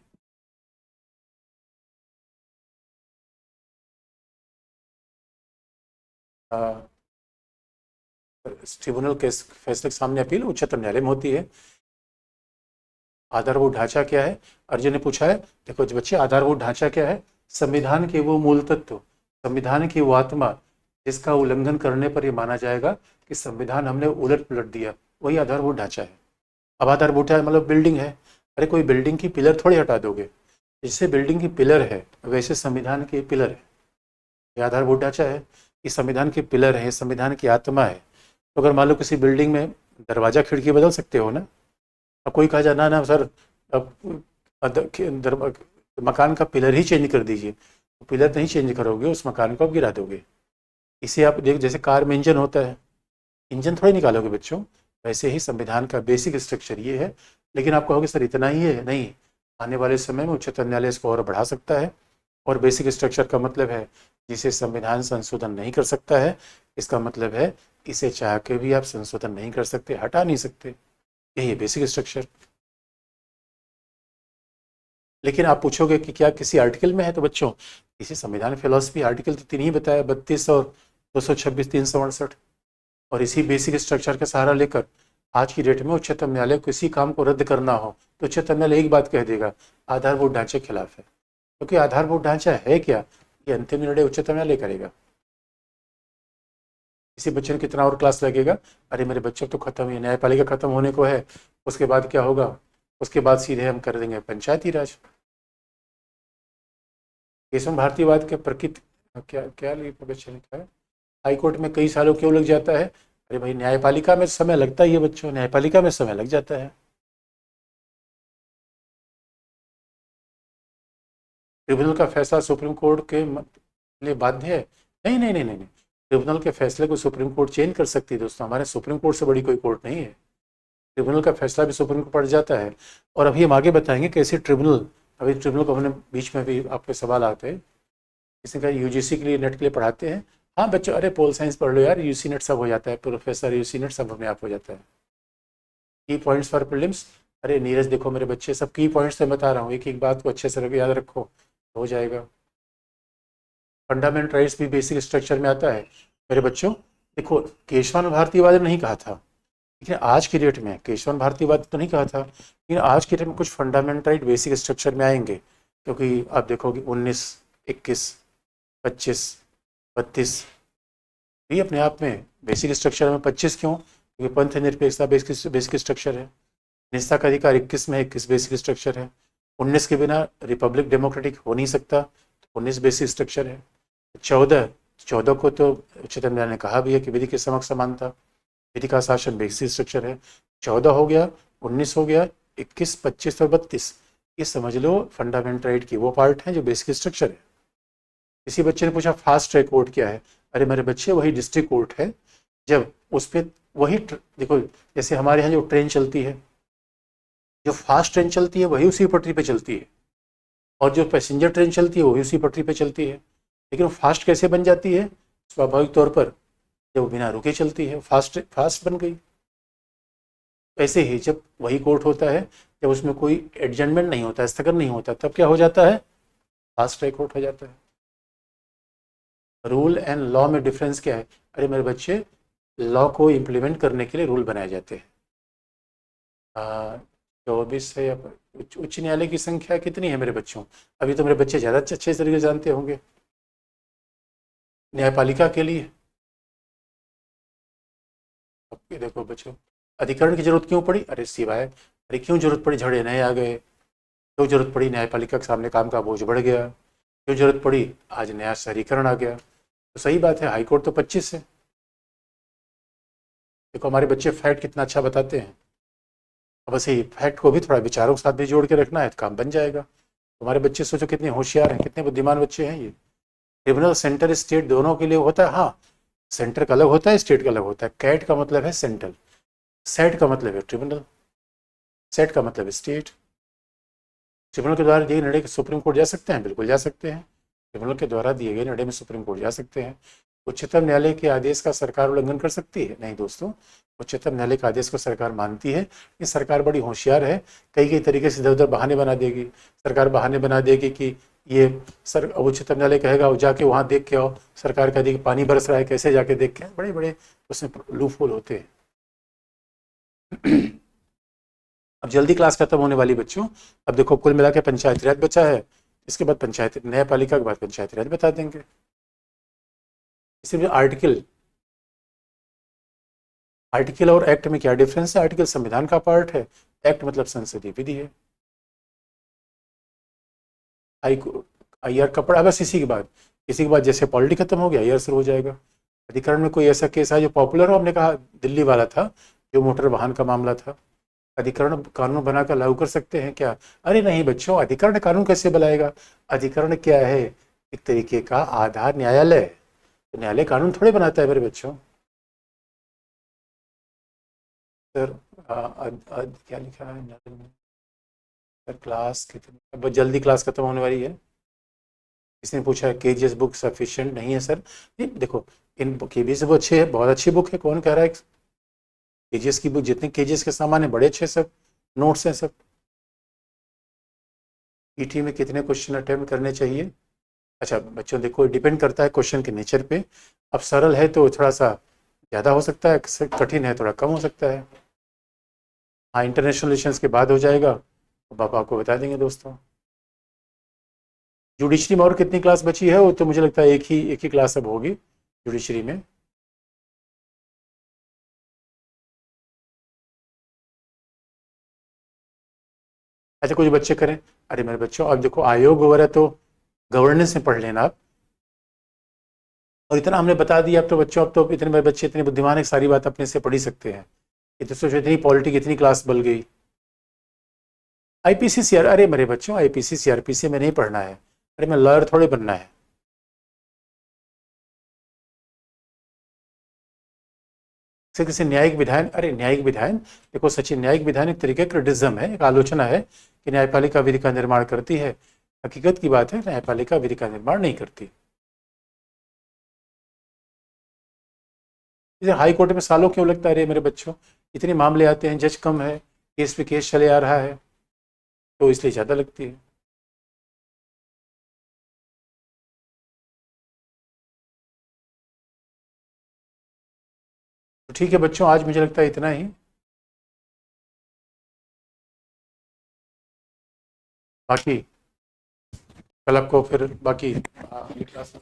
ट्रिब्यूनल के फैसले के सामने अपील उच्चतम न्यायालय में होती है। आधारभूत ढांचा क्या है? अर्जुन ने पूछा है। देखो बच्चे, आधारभूत ढांचा क्या है? संविधान के वो मूल तत्व, संविधान की वो आत्मा जिसका उल्लंघन करने पर यह माना जाएगा कि संविधान हमने उलट पुलट दिया, वही आधारभूत ढांचा है। अब आधारभूत ढांचा मतलब बिल्डिंग है। अरे कोई बिल्डिंग की पिलर थोड़ी हटा दोगे, जिससे बिल्डिंग की पिलर है वैसे संविधान के पिलर है, ये आधारभूत ढांचा है। ये संविधान के पिलर है, संविधान की आत्मा है। तो अगर मान लो किसी बिल्डिंग में दरवाजा खिड़की बदल सकते हो ना, अब कोई कहा जाए ना ना सर अब मकान का पिलर ही चेंज कर दीजिए, तो पिलर नहीं चेंज करोगे, उस मकान को आप गिरा दोगे। इसे आप देख, जैसे कार में इंजन होता है, इंजन थोड़ी निकालोगे बच्चों, वैसे ही संविधान का बेसिक स्ट्रक्चर ये है। लेकिन आप कहोगे सर इतना ही है, नहीं, आने वाले समय में उच्चतम न्यायालय इसको और बढ़ा सकता है। और बेसिक स्ट्रक्चर का मतलब है जिसे संविधान संशोधन नहीं कर सकता है, इसका मतलब है इसे चाह के भी आप संशोधन नहीं कर सकते, हटा नहीं सकते, यही है बेसिक स्ट्रक्चर। लेकिन आप पूछोगे कि क्या किसी आर्टिकल में है, तो बच्चों इसी संविधान फिलोसफी आर्टिकल तो 3 ही बताया, 32 और 226, 368। और इसी बेसिक स्ट्रक्चर का सहारा लेकर आज की डेट में उच्चतम न्यायालय किसी काम को रद्द करना हो तो उच्चतम न्यायालय एक बात कह देगा, आधारभूत ढांचे के खिलाफ है। क्योंकि आधारभूत ढांचा है क्या, ये अंतिम निर्णय उच्चतम न्यायालय करेगा। किसी बच्चे ने कितना और क्लास लगेगा? अरे मेरे बच्चों तो खत्म ही, न्यायपालिका खत्म होने को है, उसके बाद क्या होगा? उसके बाद सीधे हम कर देंगे पंचायती राज। केशव भारतीयवाद के प्रकृति क्या क्या बच्चे ने कहा, हाई कोर्ट में कई सालों क्यों लग जाता है? अरे भाई न्यायपालिका में समय लगता ही है बच्चों, न्यायपालिका में समय लग जाता है। ट्रिब्यूनल का फैसला सुप्रीम कोर्ट के लिए बाध्य है? नहीं नहीं नहीं नहीं नहीं, ट्रिब्यूनल के फैसले को सुप्रीम कोर्ट चेंज कर सकती है दोस्तों, हमारे सुप्रीम कोर्ट से बड़ी कोई कोर्ट नहीं है। ट्रिब्यूनल का फैसला भी सुप्रीम कोर्ट पड़ जाता है। और अभी हम आगे बताएंगे कैसे ट्रिब्यूनल, अभी ट्रिब्यूनल को हमने बीच में भी आपके सवाल आते हैं, किसी का यूजीसी के लिए नेट के लिए पढ़ाते हैं। हाँ बच्चों, अरे पोल साइंस पढ़ लो यार, यूसी नेट सब हो जाता है, प्रोफेसर यूसी नेट सब अपने आप हो जाता है। की पॉइंट्स फॉर प्रीलिम्स, अरे नीरज देखो मेरे बच्चे, सब की पॉइंट्स से बता रहा हूँ, एक एक बात को अच्छे से याद रखो, हो जाएगा। फंडामेंटल राइट्स भी बेसिक स्ट्रक्चर में आता है मेरे बच्चों। देखो केशवानंद भारतीवाद ने नहीं कहा था, लेकिन आज की डेट में केशवानंद भारतीवाद तो नहीं कहा था, लेकिन आज की डेट में कुछ फंडामेंटल राइट बेसिक स्ट्रक्चर में आएंगे। क्योंकि आप देखोगे 19, 21, 25, 32 भी अपने आप में बेसिक स्ट्रक्चर में। 25 क्यों? क्योंकि पंथ निरपेक्षता बेसिक स्ट्रक्चर है। निजता का अधिकार 21 में, 21 बेसिक स्ट्रक्चर है। 19 के बिना रिपब्लिक डेमोक्रेटिक हो नहीं सकता, तो 19 बेसिक स्ट्रक्चर है। 14, 14 को तो उच्चतम न्यायालय ने कहा भी है कि विधि के समक्ष समानता, विधि का शासन बेसिक स्ट्रक्चर है। 14 हो गया, 19 हो गया, 21, 25 और 32, ये समझ लो फंडामेंटल राइट की वो पार्ट है जो बेसिक स्ट्रक्चर है। किसी बच्चे ने पूछा फास्ट ट्रैक कोर्ट क्या है? अरे मेरे बच्चे, वही डिस्ट्रिक्ट कोर्ट है, जब उस पर वही देखो, जैसे हमारे यहाँ जो ट्रेन चलती है, जो फास्ट ट्रेन चलती है वही उसी पटरी पे चलती है, और जो पैसेंजर ट्रेन चलती है वही उसी पटरी पे चलती है। लेकिन वो फास्ट कैसे बन जाती है? स्वाभाविक तौर पर जब वो बिना रुके चलती है, फास्ट फास्ट बन गई। ऐसे ही जब वही कोर्ट होता है जब उसमें कोई एडजमेंट नहीं होता, स्थगन नहीं होता, तब क्या हो जाता है? फास्ट ट्रैक कोर्ट हो जाता है। रूल एंड लॉ में डिफरेंस क्या है? अरे मेरे बच्चे, लॉ को इम्प्लीमेंट करने के लिए रूल बनाए जाते हैं। 24 है या उच्च न्यायालय की संख्या कितनी है मेरे बच्चों? अभी तो मेरे बच्चे ज़्यादा अच्छे तरीके से जानते होंगे न्यायपालिका के लिए। अब ये देखो बच्चों, अधिकरण की जरूरत क्यों पड़ी? अरे सिवाय, अरे क्यों जरूरत पड़ी? झगड़े नए आ गए। क्यों जरूरत पड़ी? न्यायपालिका के सामने काम का बोझ बढ़ गया। क्यों जरूरत पड़ी? आज नया शहरीकरण आ गया। तो सही बात है, हाईकोर्ट तो 25 है। देखो हमारे बच्चे फैक्ट कितना अच्छा बताते हैं। अब बस ये फैक्ट को भी थोड़ा विचारों के साथ भी जोड़ के रखना है तो काम बन जाएगा। तुम्हारे बच्चे सोचो कितने होशियार हैं, कितने बुद्धिमान बच्चे हैं ये। ट्रिब्यूनल सेंटर स्टेट दोनों के लिए होता है, हाँ। सेंटर का अलग होता है, स्टेट का अलग होता है। कैट का मतलब है सेंट्रल, सेट का मतलब है ट्रिब्यूनल, सेट का मतलब है स्टेट। ट्रिब्यूनल के द्वारा दिए गए निर्णय सुप्रीम कोर्ट जा सकते हैं? बिल्कुल जा सकते हैं। ट्रिब्यूनल के द्वारा दिए गए निर्णय में सुप्रीम कोर्ट जा सकते हैं। उच्चतम न्यायालय के आदेश का सरकार उल्लंघन कर सकती है? नहीं दोस्तों, उच्चतम न्यायालय के आदेश को सरकार मानती है। ये सरकार बड़ी होशियार है, कई कई तरीके से इधर उधर बहाने बना देगी। सरकार बहाने बना देगी कि ये सर उच्चतम न्यायालय कहेगा वो जाके वहाँ देख के आओ, सरकार कह देगी पानी बरस रहा है कैसे जाके देख के, बड़े बड़े उसमें लूप होल होते हैं। अब जल्दी क्लास खत्म होने वाली बच्चों। अब देखो कुल मिला के पंचायती राज बचा है, इसके बाद पंचायत न्यायपालिका के बाद पंचायती राज बता देंगे। इसलिए आर्टिकल, आर्टिकल और एक्ट में क्या डिफरेंस है? आर्टिकल संविधान का पार्ट है, एक्ट मतलब संसदीय विधि है। आई आईआर का पढ़ा बस। इसी के बाद जैसे पॉलिटी खत्म हो गया आईआर शुरू हो जाएगा। अधिकरण में कोई ऐसा केस है जो पॉपुलर हो? हमने कहा दिल्ली वाला था, जो मोटर वाहन का मामला था। अधिकरण कानून बनाकर लागू कर सकते हैं क्या? अरे नहीं बच्चों, अधिकरण कानून कैसे बनाएगा? अधिकरण क्या है? एक तरीके का आधार न्यायालय। तो न्यायालय कानून थोड़े बनाता है मेरे बच्चों। सर क्या लिखा है सर? क्लास कितनी, अब जल्दी क्लास खत्म होने वाली है। इसने पूछा है केजीएस बुक सफिशिएंट नहीं है सर। नहीं देखो, इन केजीएस बुक अच्छे है, बहुत अच्छी बुक है, कौन कह रहा है? केजीएस की बुक जितने केजीएस के सामान है बड़े अच्छे सब नोट्स हैं सब। ईटी में कितने क्वेश्चन अटेम्प्ट करने चाहिए? अच्छा बच्चों देखो, डिपेंड करता है क्वेश्चन के नेचर पे। अब सरल है तो थोड़ा सा ज़्यादा हो सकता है, कठिन है थोड़ा कम हो सकता है। हाँ इंटरनेशनल रिलेशंस के बाद हो जाएगा, तो पापा आपको बता देंगे दोस्तों। जुडिशरी में और कितनी क्लास बची है? वो तो मुझे लगता है एक ही क्लास अब होगी जुडिशरी में। अच्छा कुछ बच्चे करें, अरे मेरे बच्चों अब देखो आयोग वगैरह तो गवर्नेंस में पढ़ लेना आप। और इतना हमने बता दिया अब तो बच्चों, अब तो इतने मेरे बच्चे इतने बुद्धिमान है, सारी बात अपने से पढ़ ही सकते हैं। ये तो सोचो इतनी पॉलिटी की इतनी क्लास बल गई। आईपीसी सीआर, अरे मेरे बच्चों आईपीसी सीआरपीसी में नहीं पढ़ना है। अरे मैं लॉयर थोड़े बनना है। किसी न्यायिक विधायन, अरे न्यायिक विधायन, देखो सचिन न्यायिक विधान एक तरीके का क्रिटिज्म है, एक आलोचना है कि न्यायपालिका विधि का निर्माण करती है। हकीकत की बात है न्यायपालिका विधि का निर्माण नहीं करती। जैसे हाई कोर्ट में सालों क्यों लगता है? अरे मेरे बच्चों इतने मामले आते हैं, जज कम है, केस पे केस चले आ रहा है, तो इसलिए ज़्यादा लगती है। तो ठीक है बच्चों, आज मुझे लगता है इतना ही। बाकी कल आपको फिर बाकी अगली क्लास